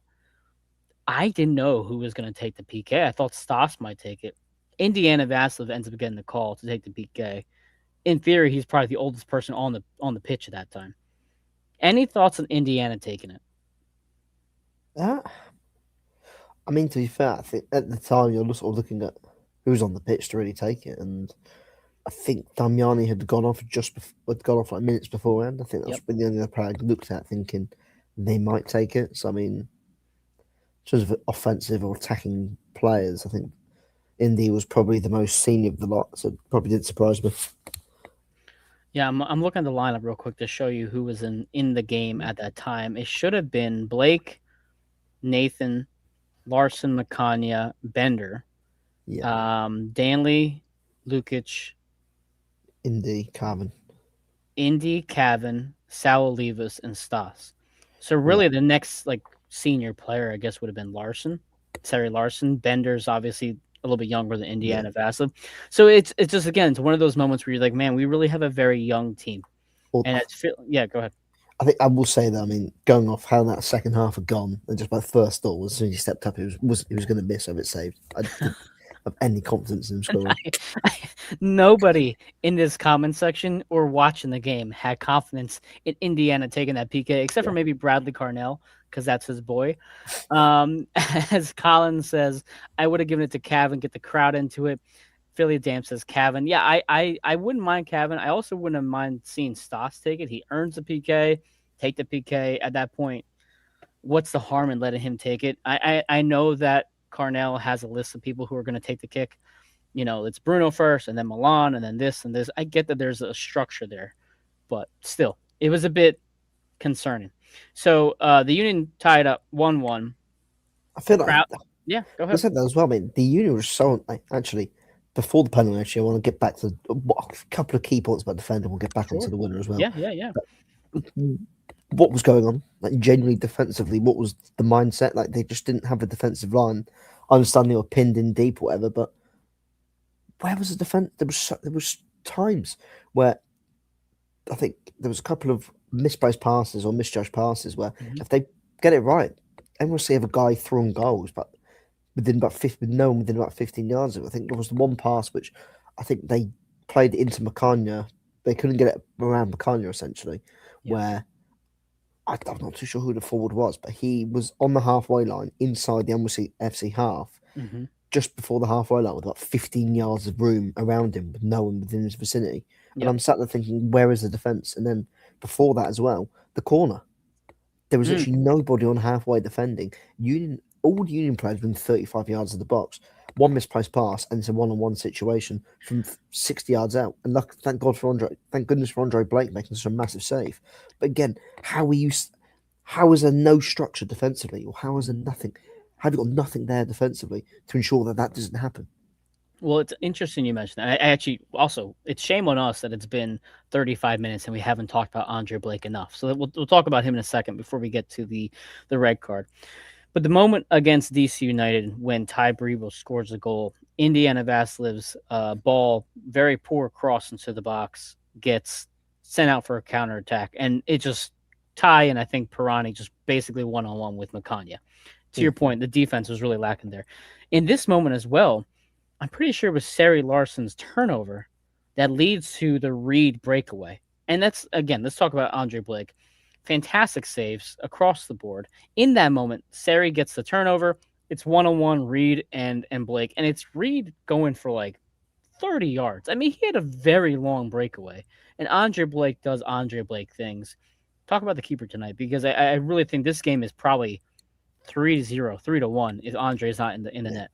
I didn't know who was going to take the PK. I thought Stas might take it. Indiana Vasilov ends up getting the call to take the PK. In theory, he's probably the oldest person on the pitch at that time. Any thoughts on Indiana taking it? Uh, I mean, to be fair, I think at the time you're sort of looking at who's on the pitch to really take it, and I think Damiani had gone off had gone off like minutes beforehand. I think that's Yep. been the only other player I looked at thinking they might take it. So I mean, in terms of offensive or attacking players, I think Indy was probably the most senior of the lot, so it probably didn't surprise me. Yeah, I'm looking at the lineup real quick to show you who was in the game at that time. It should have been Blake, Nathan, Larson, McCanya, Bender, Yeah, Danley, Lukic, Indy, Carmen. Indy, Cavan, Sal Olivas, and Stas. So Yeah, really, the next like senior player, I guess, would have been Larson, Terry Larson. Bender's obviously a little bit younger than yeah. Indiana Vassal. So it's just again, it's one of those moments where you're like, man, we really have a very young team, Well, and yeah. Go ahead. I think I will say that. I mean, going off how that second half had gone, and just by the first thought was as soon as he stepped up, he was going to miss of it saved. I didn't have any confidence in him scoring. Nobody in this comment section or watching the game had confidence in Indiana taking that PK, except for Yeah, maybe Bradley Carnell, because that's his boy. As Colin says, I would have given it to Cavan, get the crowd into it. Philly Dam says Cavan. Yeah, I wouldn't mind Cavan. I also wouldn't mind seeing Stas take it. He earns the PK, take the PK. At that point, what's the harm in letting him take it? I know that Carnell has a list of people who are going to take the kick. You know, it's Bruno first, and then Milan, and then this and this. I get that there's a structure there, but still, it was a bit concerning. So the Union tied up 1-1. I The feel like crowd, yeah, go I ahead. said that as well. I mean, the Union was so like, actually before the penalty. Actually, I want to get back to a couple of key points about defending. We'll get back onto Sure. the winner as well. Yeah, yeah, yeah. What was going on? Like genuinely defensively, what was the mindset? Like they just didn't have a defensive line. I understand they were pinned in deep, or whatever, but where was the defense? There was times where I think there was a couple of misplaced passes or misjudged passes where Mhm. if they get it right, everyone see have a guy throwing goals, but within about 50, with no one within about 15 yards of it. I think there was the one pass which I think they played it into Macania. They couldn't get it around Macania essentially, Yeah. where I'm not too sure who the forward was, but he was on the halfway line inside the NYCFC half Hmm. just before the halfway line with about 15 yards of room around him with no one within his vicinity. And Yep. I'm sat there thinking, where is the defence? And then before that as well, the corner. There was Mm. literally nobody on halfway defending. Union all the Union players within 35 yards of the box. One misplaced pass, and it's a one-on-one situation from 60 yards out. And look, thank goodness for Andre Blake making such a massive save. But again, how are you? How is there no structure defensively, or how is there nothing? Have you got nothing there defensively to ensure that that doesn't happen? Well, it's interesting you mentioned that. I actually also, it's shame on us that it's been 35 minutes and we haven't talked about Andre Blake enough. So we'll talk about him in a second before we get to the red card. But the moment against DC United when Ty Brebo scores a goal, Indiana Vasilev's ball, very poor cross into the box, gets sent out for a counterattack. And it just, Ty and I think Pirani just basically one-on-one with Makanya. To your Mm. point, the defense was really lacking there. In this moment as well, I'm pretty sure it was Sari Larson's turnover that leads to the Reed breakaway. And that's, again, let's talk about Andre Blake. Fantastic saves across the board. In that moment, Sari gets the turnover. It's one-on-one Reed and Blake, and it's Reed going for like 30 yards. I mean, he had a very long breakaway, and Andre Blake does Andre Blake things. Talk about the keeper tonight, because I really think this game is probably 3-0, 3-1 if Andre's not in the Yeah, net.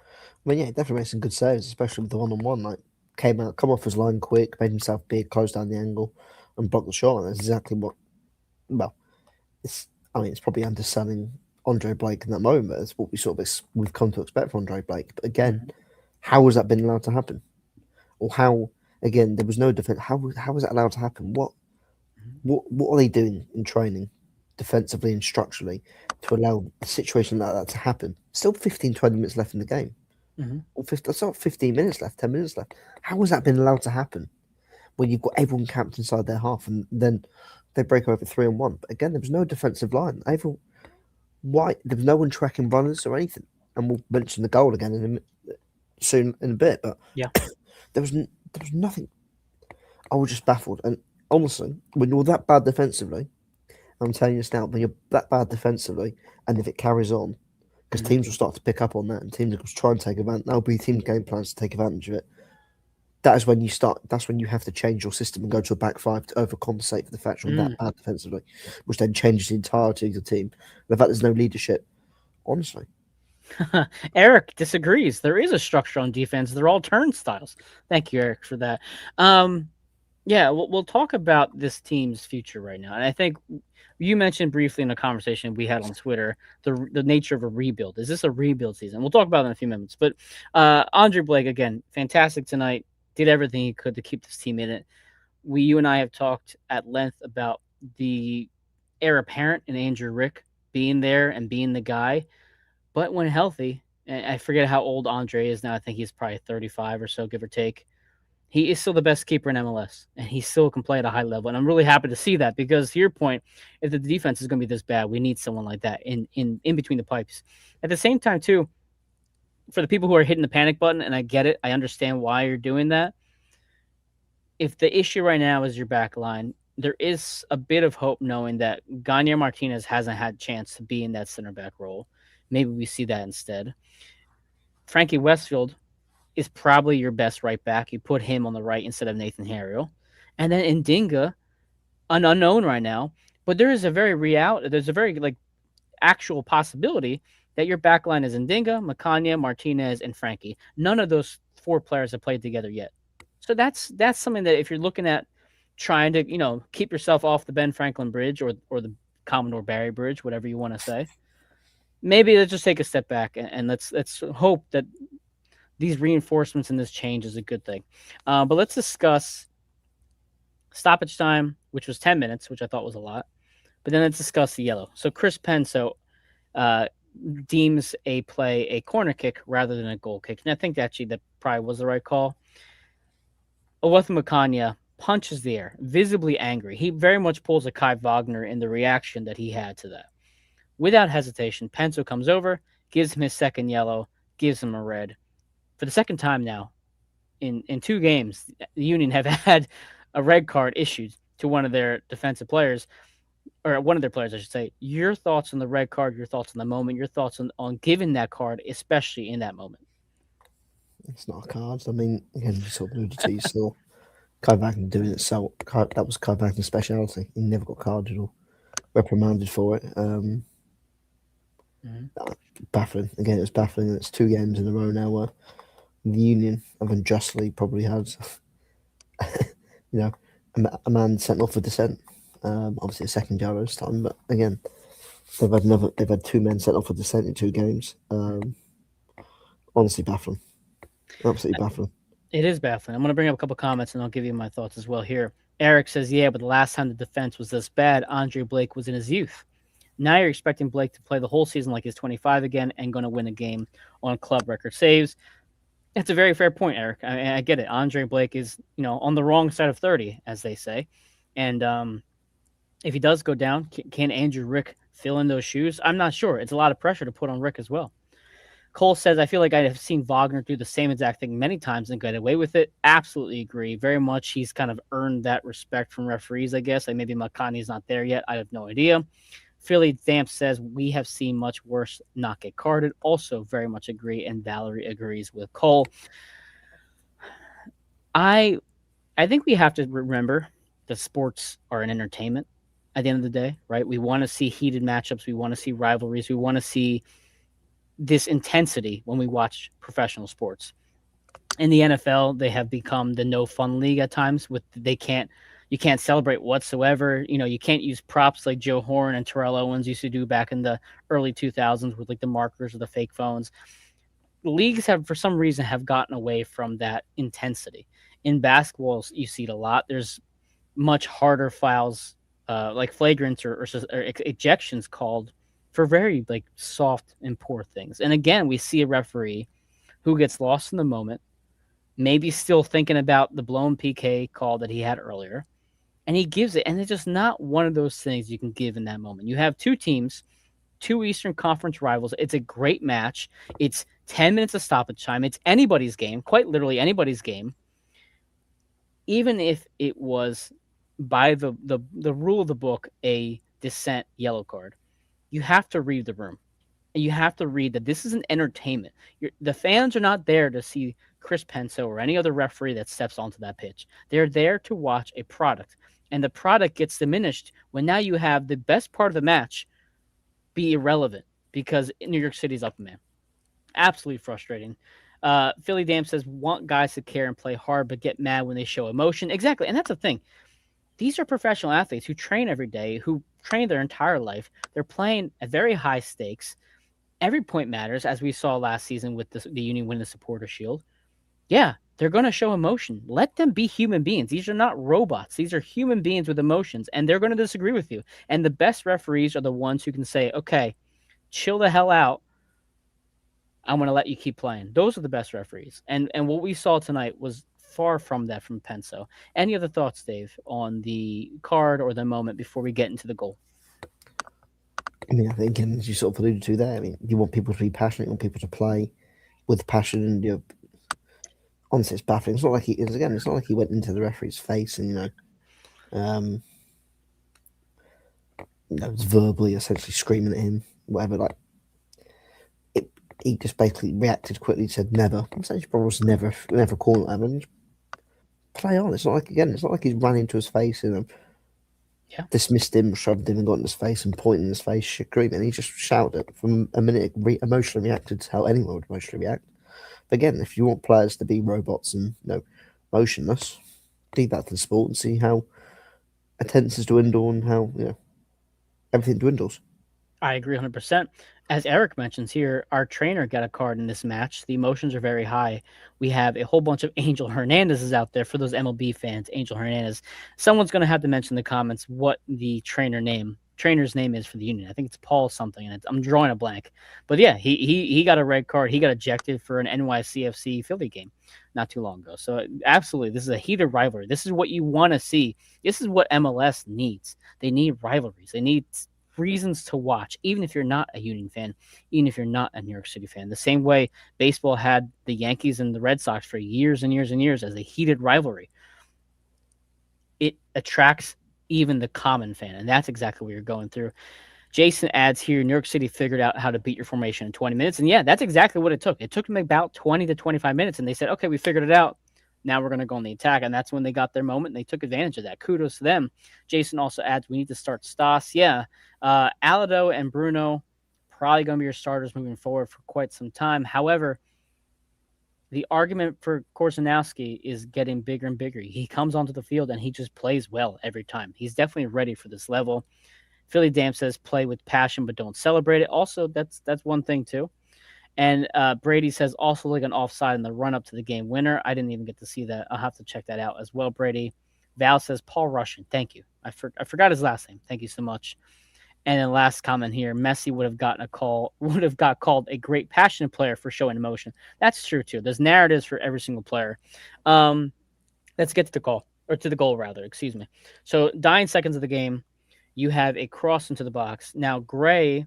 I mean, yeah, he definitely made some good saves, especially with the one-on-one. Like, come off his line quick, made himself big, closed down the angle, and blocked the shot. And that's exactly what. Well, it's. I mean, it's probably underselling Andre Blake in that moment. But it's what we sort of we've come to expect from Andre Blake. But again, Mhm. how has that been allowed to happen? Or how? Again, there was no defense. How was that allowed to happen? What are they doing in training, defensively and structurally, to allow a situation like that to happen? Still 15, 20 minutes left in the game. Mhm. Or 50, that's not 15 minutes left, 10 minutes left. How has that been allowed to happen when you've got everyone camped inside their half and then they break over 3-1? But again, there was no defensive line. Everyone, why? There was no one tracking runners or anything. And we'll mention the goal again soon in a bit. But Yeah. there was nothing. I was just baffled. And honestly, when you're that bad defensively, I'm telling you this now, when you're that bad defensively, and if it carries on, because Mhm. teams will start to pick up on that, and teams will try and take advantage. There'll be team game plans to take advantage of it. That is when you start. That's when you have to change your system and go to a back five to overcompensate for the fact you're that Mm. bad defensively, which then changes the entirety of the team. The fact there's no leadership, honestly. Eric disagrees. There is a structure on defense. They're all turnstiles. Thank you, Eric, for that. Um, yeah, we'll talk about this team's future right now. And I think you mentioned briefly in a conversation we had on Twitter the nature of a rebuild. Is this a rebuild season? We'll talk about it in a few minutes. But Andre Blake, again, fantastic tonight. Did everything he could to keep this team in it. You and I have talked at length about the heir apparent in Andrew Rick being there and being the guy. But when healthy, and I forget how old Andre is now. I think he's probably 35 or so, give or take. He is still the best keeper in MLS, and he still can play at a high level. And I'm really happy to see that because, to your point, if the defense is going to be this bad, we need someone like that in between the pipes. At the same time, too, for the people who are hitting the panic button, and I get it, I understand why you're doing that. If the issue right now is your back line, there is a bit of hope knowing that Gagne Martinez hasn't had a chance to be in that center back role. Maybe we see that instead. Frankie Westfield is probably your best right back. You put him on the right instead of Nathan Harriel. And then Ndinga, an unknown right now, but there's a very like actual possibility that your back line is Ndinga, Macania, Martinez, and Frankie. None of those four players have played together yet. So that's something that if you're looking at trying to, keep yourself off the Ben Franklin Bridge or the Commodore Barry Bridge, whatever you want to say, maybe let's just take a step back and let's hope that these reinforcements and this change is a good thing. But let's discuss stoppage time, which was 10 minutes, which I thought was a lot. But then let's discuss the yellow. So Chris Penso uh, deems a play a corner kick rather than a goal kick. And I think actually that probably was the right call. Owethu Makanya punches the air, visibly angry. He very much pulls a Kai Wagner in the reaction that he had to that. Without hesitation, Penso comes over, gives him his second yellow, gives him a red. For the second time now, in two games, the Union have had a red card issued to one of their defensive players, or one of their players, I should say. Your thoughts on the red card, your thoughts on the moment, your thoughts on giving that card, especially in that moment. It's not a card. I mean, again, you sort of alluded to, you saw Kai Wagner doing it. So that was Kai Wagner's speciality. He never got carded or reprimanded for it. Mhm. Baffling. Again, it's baffling. It's 2 games in a row now where the Union have unjustly probably had, you know, a man sent off for dissent. Obviously a second yellow this time, but again, they've had 2 men sent off for dissent in 2 games. Honestly baffling. Absolutely baffling. It is baffling. I'm going to bring up a couple comments and I'll give you my thoughts as well here. Eric says, yeah, but the last time the defense was this bad, Andre Blake was in his youth. Now you're expecting Blake to play the whole season like he's 25 again and going to win a game on club record saves. It's a very fair point, Eric. I get it. Andre Blake is, on the wrong side of 30, as they say. And if he does go down, can Andrew Rick fill in those shoes? I'm not sure. It's a lot of pressure to put on Rick as well. Cole says, I feel like I have seen Wagner do the same exact thing many times and get away with it. Absolutely agree. Very much he's kind of earned that respect from referees, I guess. Like maybe Makani's not there yet. I have no idea. Philly Damp says, we have seen much worse not get carded. Also very much agree, and Valerie agrees with Cole. I think we have to remember that sports are an entertainment at the end of the day, right? We want to see heated matchups. We want to see rivalries. We want to see this intensity when we watch professional sports. In the NFL, they have become the no fun league at times. You can't celebrate whatsoever. You can't use props like Joe Horn and Terrell Owens used to do back in the early 2000s with like the markers or the fake phones. Leagues have, for some reason, have gotten away from that intensity. In basketball, you see it a lot. There's much harder fouls, like flagrants or ejections called for very like soft and poor things. And again, we see a referee who gets lost in the moment, maybe still thinking about the blown PK call that he had earlier, and he gives it. And it's just not one of those things you can give in that moment. You have two teams, two Eastern Conference rivals. It's a great match. It's 10 minutes of stoppage time. It's anybody's game, quite literally anybody's game. Even if it was by the rule of the book, a dissent yellow card, you have to read the room. And you have to read that this is an entertainment. The fans are not there to see Chris Penso or any other referee that steps onto that pitch. They're there to watch a product. And the product gets diminished when now you have the best part of the match be irrelevant because New York City's up a man. Absolutely frustrating. Philly Dam says, want guys to care and play hard, but get mad when they show emotion. Exactly. And that's the thing. These are professional athletes who train every day, who train their entire life. They're playing at very high stakes. Every point matters, as we saw last season with the Union win the Supporter Shield. Yeah, they're going to show emotion. Let them be human beings. These are not robots. These are human beings with emotions, and they're going to disagree with you. And the best referees are the ones who can say, okay, chill the hell out. I'm going to let you keep playing. Those are the best referees. And what we saw tonight was far from that from Penso. Any other thoughts, Dave, on the card or the moment before we get into the goal? I mean, I think, and as you sort of alluded to there, I mean, you want people to be passionate, you want people to play with passion, and honestly, it's baffling. It's not like it's not like he went into the referee's face and was verbally essentially screaming at him, whatever. Like, he just basically reacted quickly, said never. I'm saying probably was never calling at him. And play on. It's not like he's ran into his face and dismissed him, shoved him, and got in his face and pointed in his face, screaming. He just shouted from a minute, emotionally reacted to how anyone would emotionally react. But again, if you want players to be robots and motionless, leave that to the sport and see how attendances dwindle and how everything dwindles. I agree 100%. As Eric mentions here, our trainer got a card in this match. The emotions are very high. We have a whole bunch of Angel Hernandez's out there for those MLB fans. Angel Hernandez. Someone's going to have to mention in the comments what the trainer's name is for the Union. I think it's Paul something, and I'm drawing a blank. But yeah, he got a red card. He got ejected for an NYCFC Philly game not too long ago. So absolutely, this is a heated rivalry. This is what you want to see. This is what MLS needs. They need rivalries. They need reasons to watch, even if you're not a Union fan, even if you're not a New York City fan. The same way baseball had the Yankees and the Red Sox for years and years and years as a heated rivalry. It attracts even the common fan, and that's exactly what you're going through. Jason adds here, New York City figured out how to beat your formation in 20 minutes. And yeah, that's exactly what it took. It took them about 20 to 25 minutes, and they said, okay, we figured it out. Now we're going to go on the attack. And that's when they got their moment, and they took advantage of that. Kudos to them. Jason also adds, we need to start Stas. Yeah. Alado and Bruno probably going to be your starters moving forward for quite some time. However, the argument for Korsanowski is getting bigger and bigger. He comes onto the field and he just plays well every time. He's definitely ready for this level. Philly Dam says play with passion but don't celebrate it. Also, that's one thing too. And Brady says also like an offside in the run up to the game winner. I didn't even get to see that. I'll have to check that out as well. Brady. Val says Paul Russian. Thank you. I forgot his last name. Thank you so much. And then last comment here: Messi would have gotten a call, would have got called a great passionate player for showing emotion. That's true too. There's narratives for every single player. Um, let's get to the call or to the goal rather. Excuse me. So dying seconds of the game, you have a cross into the box. Now Gray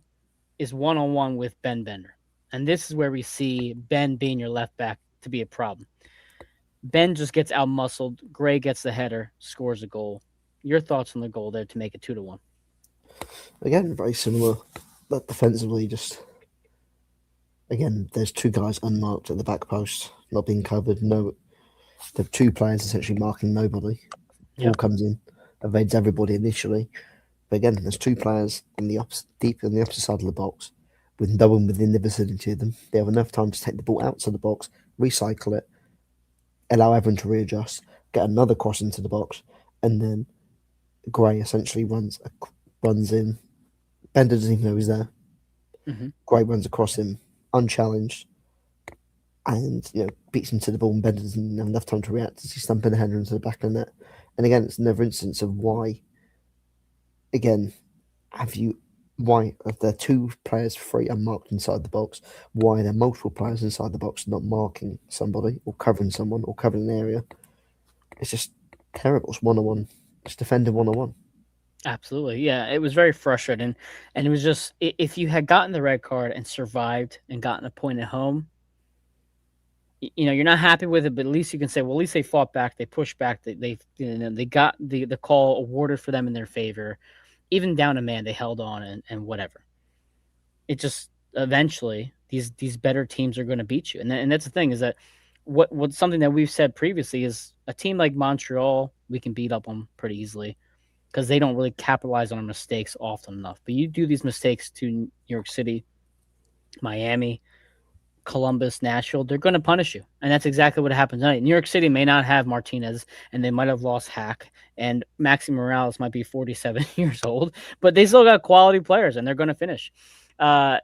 is one on one with Ben Bender, and this is where we see Ben being your left back to be a problem. Ben just gets out muscled. Gray gets the header, scores a goal. Your thoughts on the goal there to make it 2-1? Again, very similar, but defensively, just again, there's two guys unmarked at the back post, not being covered. No, there are two players essentially marking nobody. Ball Yep. comes in, evades everybody initially, but again, there's two players on the deep on the opposite side of the box, with no one within the vicinity of them. They have enough time to take the ball outside the box, recycle it, allow everyone to readjust, get another cross into the box, and then Gray essentially runs in. Bender doesn't even know he's there. Mm-hmm. Gray runs across him unchallenged and beats him to the ball, and Bender doesn't have enough time to react as he's stumping the header into the back of the net. And again, it's another instance of why, again, why if there are two players free unmarked inside the box, why are there multiple players inside the box not marking somebody or covering someone or covering an area? It's just terrible. It's 1-on-1. It's defending 1-on-1. Absolutely. Yeah, it was very frustrating. And it was just if you had gotten the red card and survived and gotten a point at home, you're not happy with it, but at least you can say, well, at least they fought back, they pushed back, they got the call awarded for them in their favor. Even down a man, they held on and whatever. It just eventually these better teams are going to beat you. And that's the thing is that what's something that we've said previously is a team like Montreal, we can beat up them pretty easily because they don't really capitalize on our mistakes often enough. But you do these mistakes to New York City, Miami, Columbus, Nashville, they're going to punish you. And that's exactly what happened tonight. New York City may not have Martinez and they might have lost Hack and Maxi Morales might be 47 years old, but they still got quality players and they're going to finish. Uh,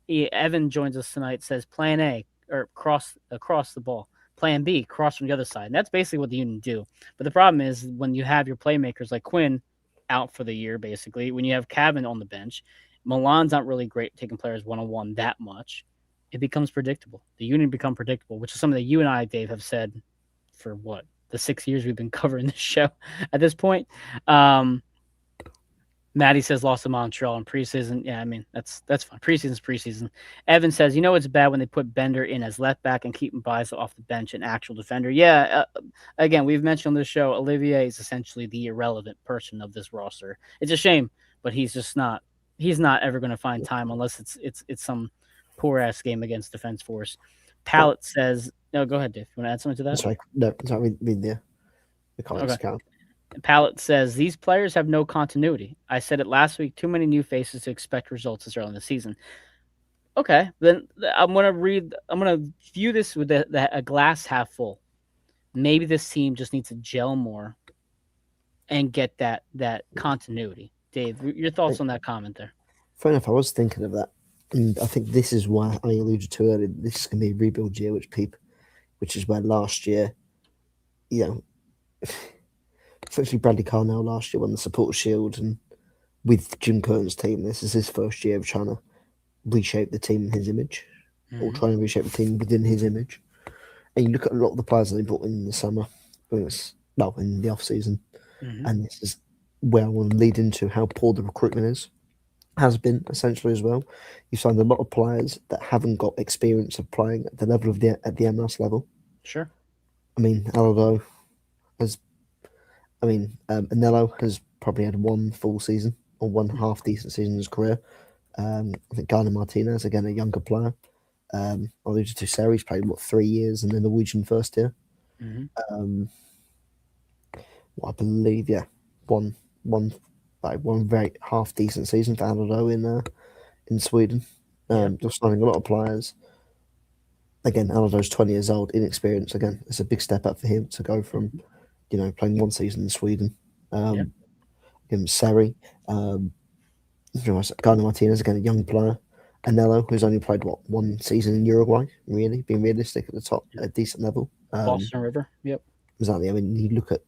Evan joins us tonight, says plan A or across the ball. Plan B, cross from the other side. And that's basically what the Union do. But the problem is when you have your playmakers like Quinn out for the year, basically, when you have Cavan on the bench, Milan's not really great taking players one-on-one that much. It becomes predictable. The Union become predictable, which is something that you and I, Dave, have said for the 6 years we've been covering this show at this point. Maddie says lost to Montreal in preseason. Yeah, I mean, that's fine. Preseason's preseason. Evan says, it's bad when they put Bender in as left back and keep Mbaiza off the bench, an actual defender. Yeah, again, we've mentioned on this show, Olivier is essentially the irrelevant person of this roster. It's a shame, but he's not ever going to find time unless it's some poor-ass game against Defense Force. Pallet says, no, go ahead, Dave. You want to add something to that? Sorry, no, it's not reading the comments account. Pallet says, these players have no continuity. I said it last week, too many new faces to expect results this early in the season. Okay, then I'm going to view this with a glass half full. Maybe this team just needs to gel more and get that continuity. Dave, your thoughts on that comment there? Fair enough, I was thinking of that. And I think this is why I alluded to earlier. This is going to be a rebuild year, which is where last year, especially Bradley Carnell last year won the Supporter Shield, and with Jim Curtin's team, this is his first year of trying to reshape the team in his image, or trying to reshape the team within his image. And you look at a lot of the players that they brought in the summer, in the off season, and this is where I want to lead into how poor the recruitment has been essentially as well. You signed a lot of players that haven't got experience of playing at the level of at the MLS level. Sure. I mean, Anello has probably had one full season or one half decent season in his career. I think Garner Martinez, again, a younger player. I alluded to Sarri's played 3 years in the Norwegian first year. I believe, one very half decent season for Anello in Sweden. Yeah. They're signing a lot of players. Again, Aldo's 20 years old, inexperienced. Again, it's a big step up for him to go from, Mhm. playing one season in Sweden. Yeah. Him, Seri, Gardner Martinez, again, a young player. Anello, who's only played, one season in Uruguay, really, being realistic at the top, Yeah. at a decent level. Boston River. Yep. Exactly. I mean, you look at,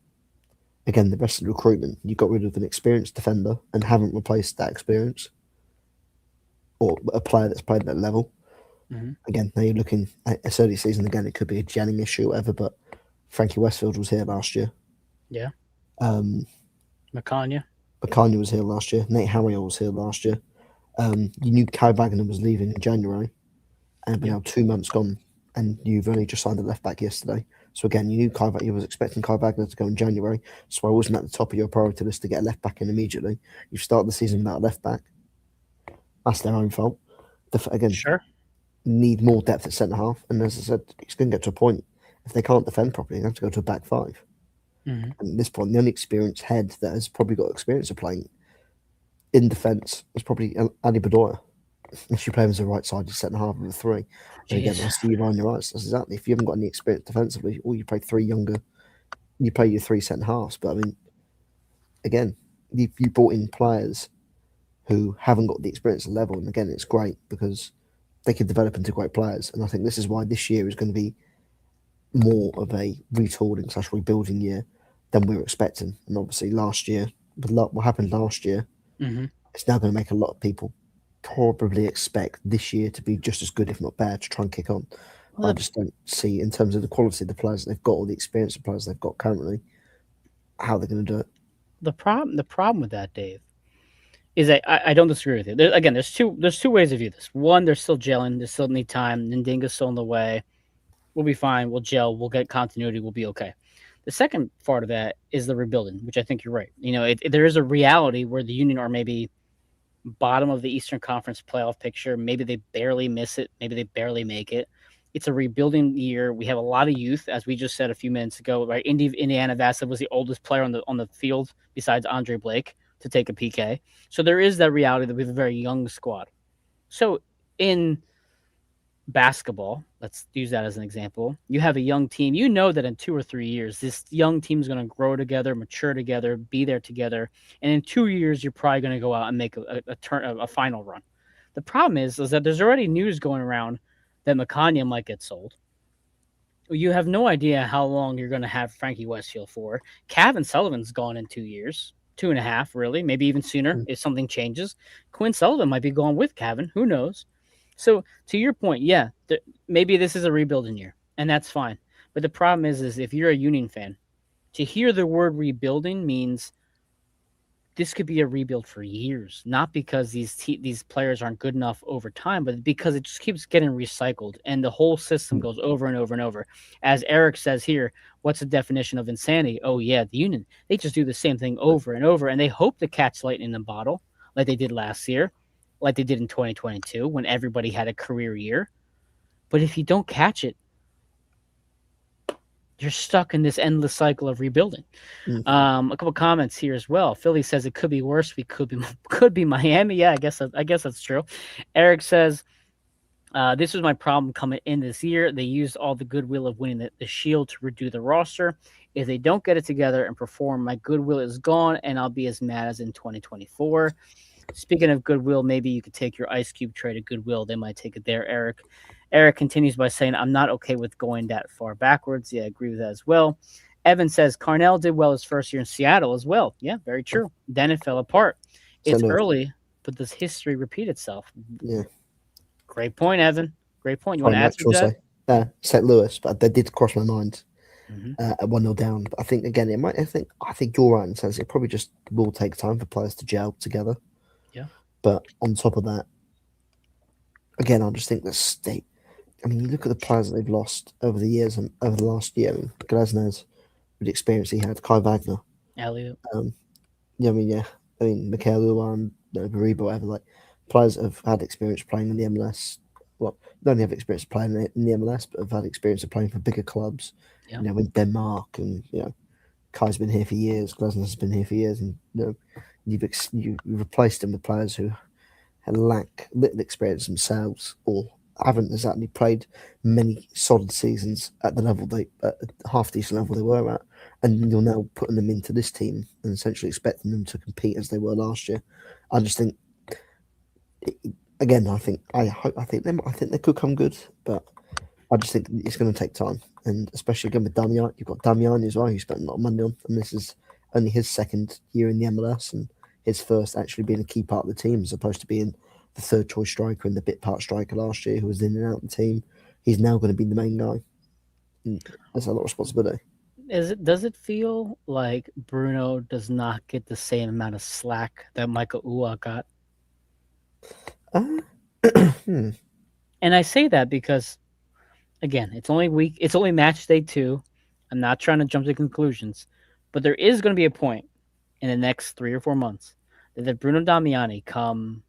again, the rest of the recruitment, you got rid of an experienced defender and haven't replaced that experience or a player that's played at that level. Hmm. Again, now you're looking at a early season. Again, it could be a Jennings issue, whatever. But Frankie Westfield was here last year. Yeah. Um, McCanya. Bakanya was here last year. Nate Harriel was here last year. You knew Kai Wagner was leaving in January, and Yeah. now 2 months gone, and you've only just signed a left back yesterday. So again, you knew you was expecting Kai Wagner to go in January. So I wasn't at the top of your priority list to get a left back in immediately. You start the season without a left back. That's their own fault. Again, Sure. need more depth at centre half, and as I said, it's going to get to a point if they can't defend properly, they have to go to a back five. Hmm. And at this point, the only experienced head that has probably got experience of playing in defence is probably Ali Bedoya. If you play him as a right-sided centre half of a three, but again, Jeez. I see you on your rights. That's exactly. If you haven't got any experience defensively, or you play three younger, you play your three centre halves. But I mean, again, you brought in players who haven't got the experience level, and again, it's great because they could develop into great players. And I think this is why this year is going to be more of a retooling slash rebuilding year than we were expecting. And obviously, last year, with what happened last year, Hmm. it's now going to make a lot of people probably expect this year to be just as good, if not better, to try and kick on. Well, I just don't see, in terms of the quality of the players they've got or the experience of players they've got currently, how they're going to do it. the problem with that, Dave, is that I don't disagree with you. Again, there's two ways to view this. One, they're still gelling. They still need time. Ndinga's still in the way. We'll be fine. We'll gel. We'll get continuity. We'll be okay. The second part of that is the rebuilding, which I think you're right. There is a reality where the Union are maybe bottom of the Eastern Conference playoff picture. Maybe they barely miss it. Maybe they barely make it. It's a rebuilding year. We have a lot of youth, as we just said a few minutes ago. Right, Indiana Vasa was the oldest player on the field besides Andre Blake to take a PK. So there is that reality that we have a very young squad. So in basketball, let's use that as an example. You have a young team. You know that in 2 or 3 years, this young team is going to grow together, mature together, be there together, and in 2 years, you're probably going to go out and make a final run. The problem is that there's already news going around that McCanya might get sold. You have no idea how long you're going to have Frankie Westfield for. Kevin Sullivan's gone in 2 years, 2.5, really, maybe even sooner Mm, if something changes. Quinn Sullivan might be gone with Kevin. Who knows? So to your point, yeah, maybe this is a rebuilding year, and that's fine. But the problem is if you're a Union fan, to hear the word rebuilding means this could be a rebuild for years, not because these players aren't good enough over time, but because it just keeps getting recycled and the whole system mm, goes over and over and over. As Eric says here, what's the definition of insanity? Oh yeah, the Union. They just do the same thing over and over, and they hope to catch lightning in the bottle, like they did last year, like they did in 2022 when everybody had a career year. But if you don't catch it, you're stuck in this endless cycle of rebuilding. mm. A couple comments here as well. Philly says it could be worse. We could be Miami. Yeah, I guess that's true. Eric says this was my problem coming in this year. They used all the goodwill of winning the Shield to redo the roster. If they don't get it together and perform, my goodwill is gone, and I'll be as mad as in 2024. Speaking of goodwill, maybe you could take your Ice Cube trade of goodwill. They might take it there, Eric. Eric continues by saying, I'm not okay with going that far backwards. Yeah, I agree with that as well. Evan says, Carnell did well his first year in Seattle as well. Yeah, very true. Then it fell apart. St. It's Louis, early, but does history repeat itself? yeah. Great point, Evan. Great point. You want Sorry, to add Max, something will to that? say. St. Louis, but they did cross my mind Mm-hmm. at 1-0 down. But I think again, it might. I think you're right in the sense it probably just will take time for players to gel together. Yeah. But on top of that, again, I just think the state. I mean, you look at the players that they've lost over the years and over the last year. I mean, Glasner's with the experience he had, Kai Wagner. Elliot. Um, yeah. I mean, Mikhail Luan, Bariba, whatever. Like players that have had experience playing in the MLS. Well, not only have experience playing in the MLS, but have had experience of playing for bigger clubs. Yeah. In Denmark, and Kai's been here for years. Glasner's been here for years, and you've replaced them with players who lack little experience themselves or haven't exactly played many solid seasons at the level they at half decent level they were at, and you're now putting them into this team and essentially expecting them to compete as they were last year. I just think again, I think they could come good, but I just think it's going to take time, and especially again with Damian, you've got Damian as well, who spent a lot of money on, and this is only his second year in the MLS and his first actually being a key part of the team, as opposed to being the third choice striker and the bit part striker last year, who was in and out of the team. He's now going to be the main guy. And that's a lot of responsibility. Does it feel like Bruno does not get the same amount of slack that Michael Uwa got? Uh, hmm, And I say that because again, it's only match day 2. I'm not trying to jump to conclusions, but there is going to be a point in the next 3 or 4 months that if Bruno Damiani come,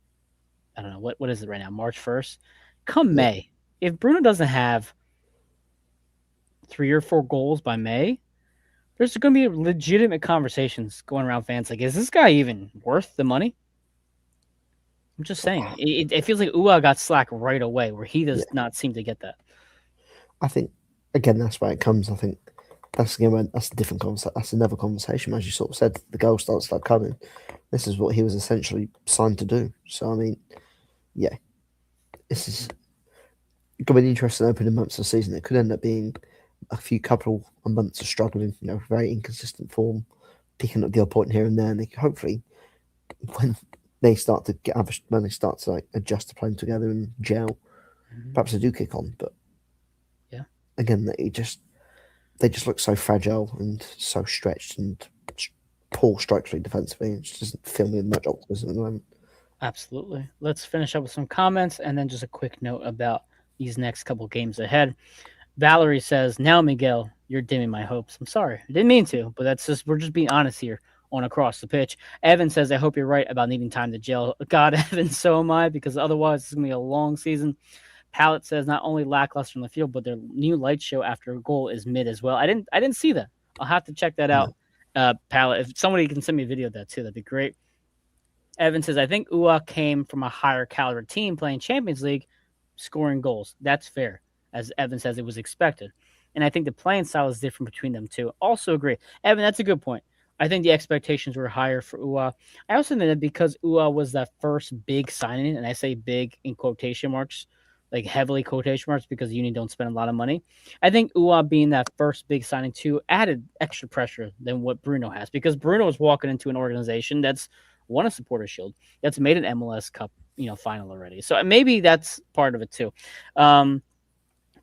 I don't know, what is it right now, March 1st, come yeah, May, if Bruno doesn't have 3 or 4 goals by May, there's going to be legitimate conversations going around fans like, is this guy even worth the money? I'm just saying. It feels like Ua got slack right away, where he yeah. does not seem to get that. I think again that's where it comes. I think that's again when that's a different conversation. That's another conversation. As you sort of said, the goals start coming. This is what he was essentially signed to do. So I mean, yeah, this is going to be an interesting opening months of the season. It could end up being a few couple of months of struggling, very inconsistent form, picking up the odd point here and there, and they hopefully when they start to when they start to like adjust to playing together and gel, Mhm. perhaps they do kick on. But Yeah, again, they just look so fragile and so stretched and poor structurally defensively. It just doesn't fill me with much optimism at the moment. absolutely. Let's finish up with some comments and then just a quick note about these next couple games ahead. Valerie says, "Now, Miguel, you're dimming my hopes. I'm sorry. I didn't mean to, but we're just being honest here on across the pitch." Evan says, "I hope you're right about needing time to gel." God, Evan, so am I, because otherwise it's going to be a long season. Pallet says, "Not only lackluster in the field, but their new light show after a goal is mid as well." I didn't see that. I'll have to check that No, out. Pallet, if somebody can send me a video of that too, that'd be great. Evan says, "I think Ua came from a higher caliber team playing Champions League, scoring goals. That's fair." As Evan says, it was expected. And I think the playing style is different between them too. Also agree. Evan, that's a good point. I think the expectations were higher for Ua. I also think that because Ua was that first big signing, and I say big in quotation marks, like heavily quotation marks, because Union don't spend a lot of money. I think Ua being that first big signing too added extra pressure than what Bruno has, because Bruno is walking into an organization that's won a supporter shield, that's made an MLS Cup, final already. So maybe that's part of it too. Um,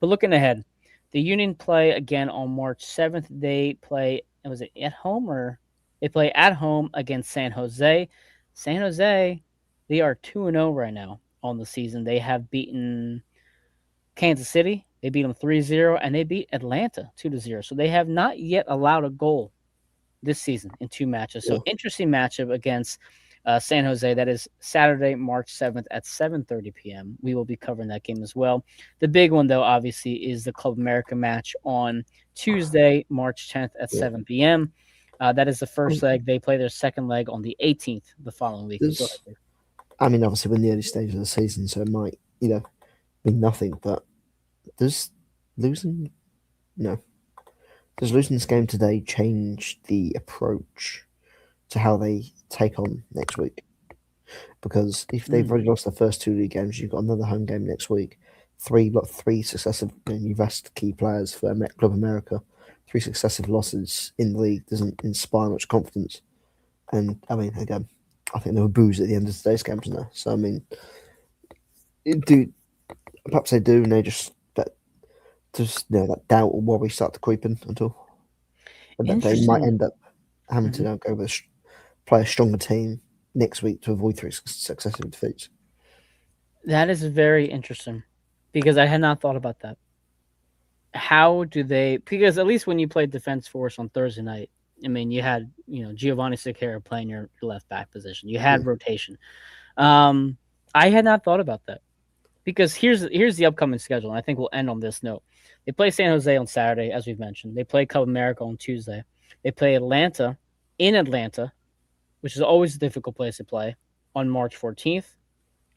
but looking ahead, the Union play again on March 7th. They play, was it at home or they play at home against San Jose? San Jose, they are 2-0 right now on the season. They have beaten Kansas City. They beat them 3-0, and they beat Atlanta 2-0. So they have not yet allowed a goal this season in 2 matches. So yeah, interesting matchup against San Jose. That is Saturday, March 7th at 7:30 p.m. We will be covering that game as well. The big one, though, obviously, is the Club America match on Tuesday, March 10th at yeah. 7 p.m. That is the I first mean, leg. They play their second leg on the 18th the following week. Go ahead, there's, Dave. I mean, obviously we're in the early stages of the season, so it might, mean nothing. But does losing, no, does losing this game today change the approach to how they take on next week? Because if they've Mm, already lost their first 2 league games, you've got another home game next week. Three successive. You've rest key players for Club America. 3 successive losses in the league doesn't inspire much confidence. And I mean, again, I think there were boos at the end of today's games now. So I mean, do perhaps they do, and they just that doubt or worry start to creep in until, and that they might interesting. end up having to Mhm. now go with play a stronger team next week to avoid 3 successive defeats. That is very interesting because I had not thought about that. How do they? Because at least when you played defense force on Thursday night, I mean, you had Giovanni Sequeira playing your left back position. You Yeah, had rotation. Um, I had not thought about that because here's the upcoming schedule, and I think we'll end on this note. They play San Jose on Saturday, as we've mentioned. They play Club America on Tuesday. They play Atlanta in Atlanta, which is always a difficult place to play, on March 14th.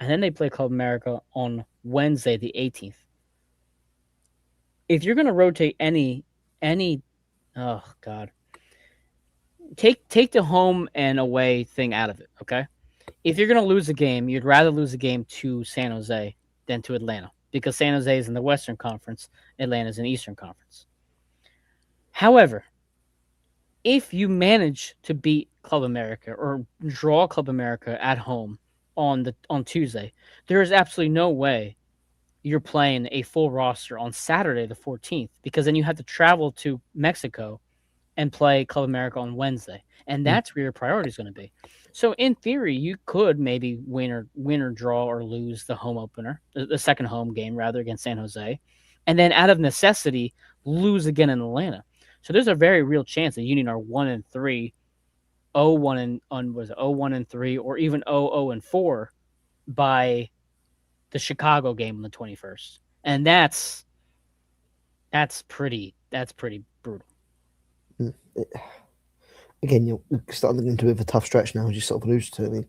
and then they play Club America on Wednesday the 18th. If you're going to rotate any oh god, take the home and away thing out of it, okay? If you're going to lose a game, you'd rather lose a game to San Jose than to Atlanta because San Jose is in the Western Conference, Atlanta's in the Eastern Conference. However, if you manage to beat Club America or draw Club America at home on Tuesday, there is absolutely no way you're playing a full roster on Saturday the 14th because then you have to travel to Mexico and play Club America on Wednesday, and Mm. that's where your priority is going to be. So in theory, you could maybe win or draw or lose the home opener, the second home game rather against San Jose, and then out of necessity lose again in Atlanta. So there's a very real chance that Union are 1-3, 0-1 and on was it 0-1-3, or even 0-0-4 by the Chicago game on the 21st, and that's pretty brutal. Mm. Again, you're starting into a bit of a tough stretch now, as you sort of alluded to. I mean,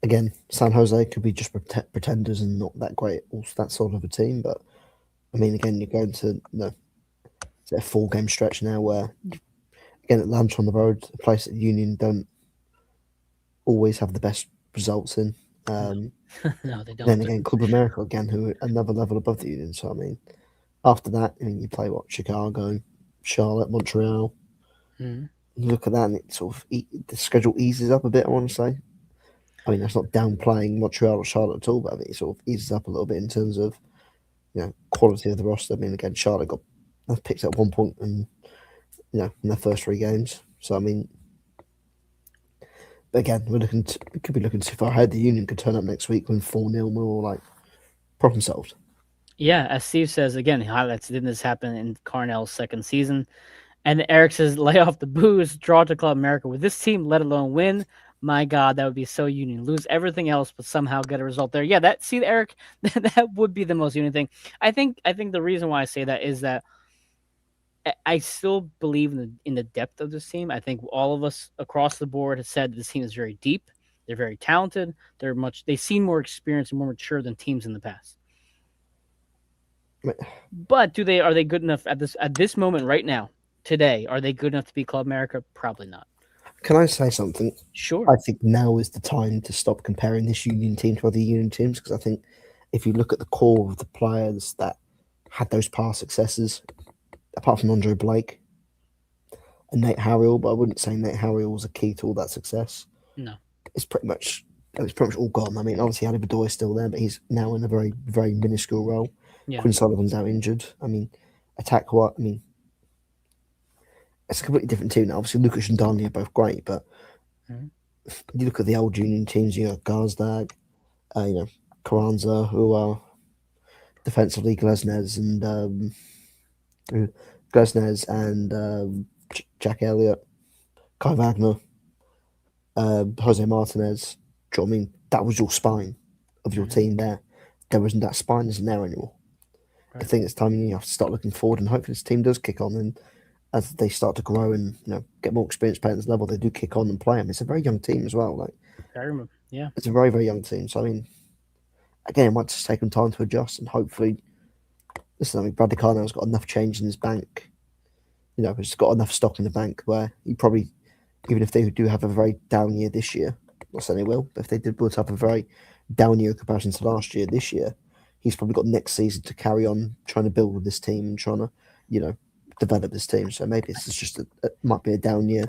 again, San Jose could be just pretenders and not that great, also that sort of a team. But I mean, again, you're going to it's a 4 game stretch now where again Atlanta on the road, a place that Union don't always have the best results in. No, Um, no, they then don't. again, Club America again, who are another level above the Union. So I mean, after that, I mean, you play what Chicago, Charlotte, Montreal. Mhm. You look at that, and it sort of the schedule eases up a bit. I want to say. I mean, that's not downplaying Montreal or Charlotte at all, but I think it sort of eases up a little bit in terms of quality of the roster. I mean, again, Charlotte got picked up 1 point and in their first 3 games. So I mean, but again, we could be looking too far ahead. The Union could turn up next week, win 4-0. We're all like, problem solved. Yeah, as Steve says again, he highlights didn't this happen in Carnell's second season? And Eric says, lay off the booze, draw to Club America with this team, let alone win. My God, that would be so Union. Lose everything else, but somehow get a result there. Yeah, Eric, that would be the most Union thing. I think the reason why I say that is that I still believe in the depth of this team. I think all of us across the board have said this team is very deep. They're very talented. They seem more experienced and more mature than teams in the past. But are they good enough at this moment right now? Today, are they good enough to beat Club America? Probably not. Can I say something? Sure. I think now is the time to stop comparing this Union team to other Union teams because I think if you look at the core of the players that had those past successes, apart from Andre Blake and Nate Harriel, but I wouldn't say Nate Harriel was a key to all that success. No. It's pretty much all gone. I mean, obviously Ali Bedoya is still there, but he's now in a very very minuscule role. Yeah. Quinn Sullivan's now injured. I mean, attack what? I mean, it's a completely different team now. Obviously, Lucas and Darnley are both great, but Mhm. you look at the old Union teams. You got Gazdag, Carranza, who are defensively Glesnes and Jack Elliott, Kai Wagner, Jose Martinez. Do you know what I mean? That was your spine of your Mhm. team there. There wasn't that spine isn't there anymore. I Right. think it's time you have to start looking forward, and hopefully this team does kick on. And as they start to grow and get more experience playing at this level, they do kick on and play them. It's a very young team as well. Like I remember. Yeah. it's a very very young team. So I mean, again, it might just take them time to adjust, and hopefully, listen. I mean, Bradley Carnell's got enough change in his bank. He's got enough stock in the bank where he probably, even if they do have a very down year this year, not saying they will, but if they did put up a very down year in comparison to last year, this year, he's probably got next season to carry on trying to build with this team and trying to, develop this team. So maybe this is just might be a down year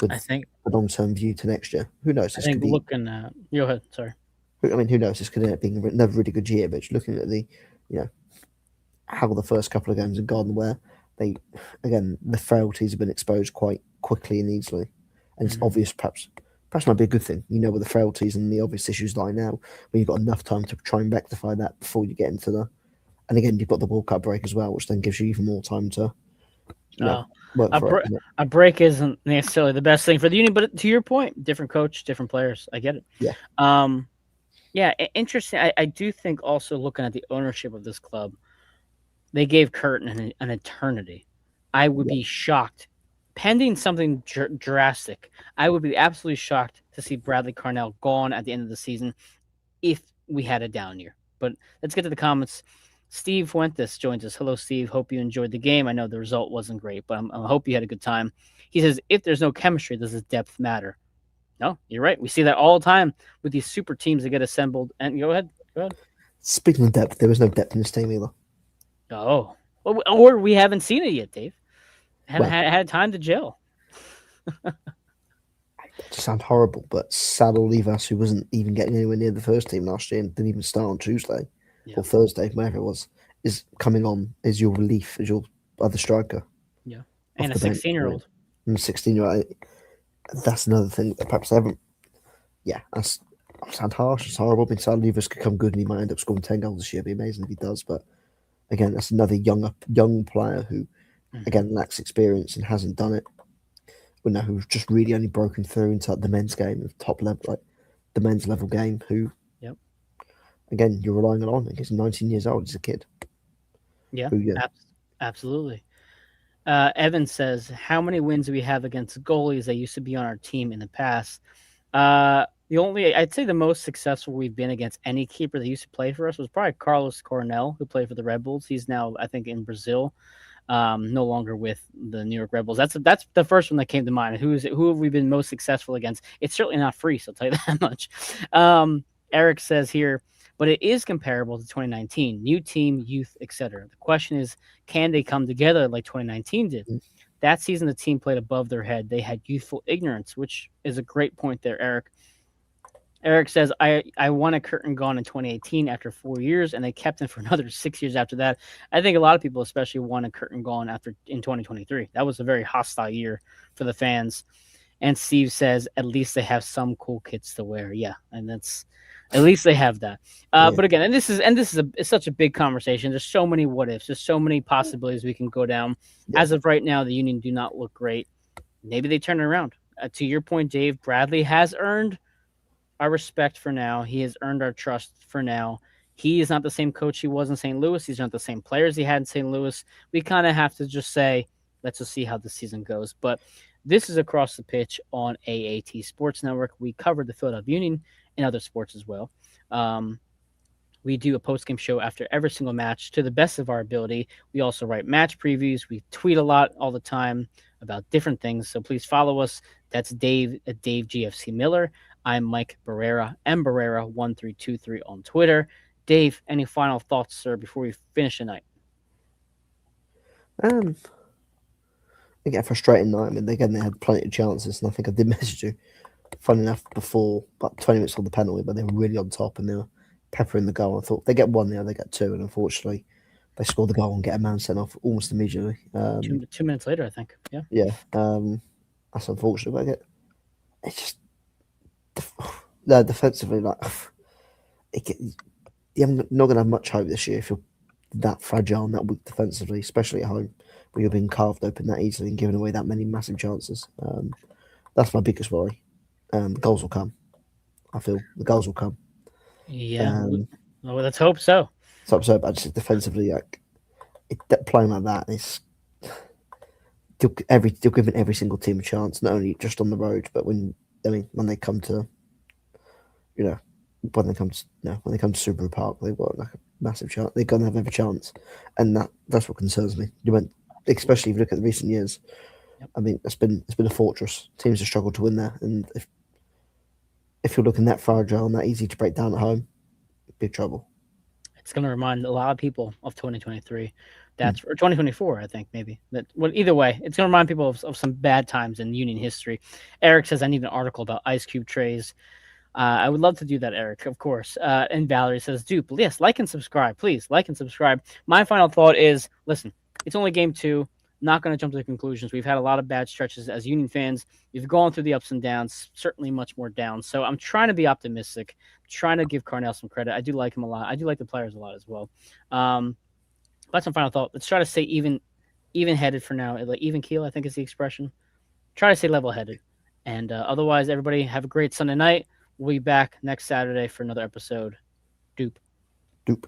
I with think a long term view to next year. Who knows? I This could think be. looking at go ahead. Sorry. I mean, who knows? This could end up being another really good year. But just looking at you know, how the first couple of games have gone, where they, again, the frailties have been exposed quite quickly and easily, and it's Mhm. obvious. Perhaps might be a good thing. You know where the frailties and the obvious issues lie now, when you've got enough time to try and rectify that before you get into the. And again, you've got the World Cup break as well, which then gives you even more time to, you know, Uh, work a for it. br- a break isn't necessarily the best thing for the Union, but to your point, different coach, different players. I get it. Yeah, Um, yeah, interesting. I do think also looking at the ownership of this club, they gave Curtin an eternity. I would yeah, be shocked, pending something drastic. I would be absolutely shocked to see Bradley Carnell gone at the end of the season if we had a down year. But let's get to the comments. Steve Fuentes joins us. Hello, Steve. Hope you enjoyed the game. I know the result wasn't great, but I hope you had a good time. He says, if there's no chemistry, does the depth matter? No, you're right. We see that all the time with these super teams that get assembled. And go ahead. Go ahead. Speaking of depth, there was no depth in this team either. Oh, or we haven't seen it yet, Dave. Haven't Well, had time to gel. to sound horrible, but Sad Olivas, who wasn't even getting anywhere near the first team last year and didn't even start on Tuesday Yeah, or Thursday, wherever it was, is coming on as your relief, as your other striker yeah. off And a the bench. 16-year-old. And 16-year-old, that's another thing that perhaps they haven't. Yeah, that's sound harsh. It's horrible. I mean, Sad Olivas could come good and he might end up scoring 10 goals this year. It'd be amazing if he does. But again, that's another young player who, Mm-hmm. again, lacks experience and hasn't done it. But now who's just really only broken through into like, the men's game, the top level, like the men's level game. Who Yep. again you're relying on. He's 19 years old. He's a kid. Yeah. Who yeah, Absolutely. Evan says, "How many wins do we have against goalies that used to be on our team in the past?" I'd say the most successful we've been against any keeper that used to play for us was probably Carlos Coronel, who played for the Red Bulls. He's now, I think, in Brazil, no longer with the New York Red Bulls. That's the first one that came to mind. Who have we been most successful against? It's certainly not Freese, I'll tell you that much. Eric says here, but it is comparable to 2019, new team, youth, etc. The question is, can they come together like 2019 did? That season, the team played above their head. They had youthful ignorance, which is a great point there, Eric. Eric says, I want a Curtin gone in 2018 after 4 years, and they kept him for another 6 years after that. I think a lot of people, especially, want a Curtin gone after in 2023. That was a very hostile year for the fans. And Steve says, at least they have some cool kits to wear. Yeah, and that's at least they have that. yeah, But again, it's such a big conversation. There's so many what ifs. There's so many possibilities we can go down. yeah. As of right now, the Union do not look great. Maybe they turn it around. To your point, Dave, Bradley has earned our respect for now. He has earned our trust for now. He is not the same coach he was in St. Louis. He's not the same players he had in St. Louis. We kind of have to just say, let's just see how the season goes. But this is Across the Pitch on AAT Sports Network. We covered the Philadelphia Union and other sports as well. We do a post-game show after every single match to the best of our ability. We also write match previews. We tweet a lot all the time about different things. So please follow us. That's Dave at Dave GFC Miller. I'm Mike Barrera, M Barrera 1323 on Twitter. Dave, any final thoughts, sir, before we finish tonight? Um, again, frustrating night. I mean, again, they had plenty of chances, and I think I did message you. Funny enough, before about 20 minutes on the penalty, but they were really on top and they were peppering the goal. I thought they get one, they get two, and unfortunately, they score the goal and get a man sent off almost immediately. 2 minutes later, I think. Yeah. Yeah, that's unfortunate. But it's just no, defensively, like you're not going to have much hope this year if you're that fragile and that weak defensively, especially at home, where you're being carved open that easily and giving away that many massive chances. That's my biggest worry. The goals will come. I feel the goals will come. Yeah. Well, let's hope so. So I'm sorry, but just defensively, like playing like that is you're giving every single team a chance, not only just on the road, but when they come to, you know, when they come to Subaru Park, they've got like a massive chance. They're gonna have every chance, and that's what concerns me. Especially if you look at the recent years. Yep. I mean, it's been a fortress. Teams have struggled to win there, and if you're looking that fragile and that easy to break down at home, big trouble. It's going to remind a lot of people of 2023. Or 2024, I think, maybe. Well, either way, it's going to remind people of some bad times in Union history. Eric says, I need an article about ice cube trays. I would love to do that, Eric, of course. And Valerie says, Dupe, yes, like and subscribe. Please, like and subscribe. My final thought is, listen, it's only game 2. Not going to jump to the conclusions. We've had a lot of bad stretches as Union fans. We've gone through the ups and downs, certainly much more downs. So I'm trying to be optimistic, trying to give Carnell some credit. I do like him a lot. I do like the players a lot as well. That's my final thought. Let's try to stay even-headed for now. Like even keel, I think is the expression. Try to stay level-headed. And otherwise, everybody have a great Sunday night. We'll be back next Saturday for another episode. Doop. Doop.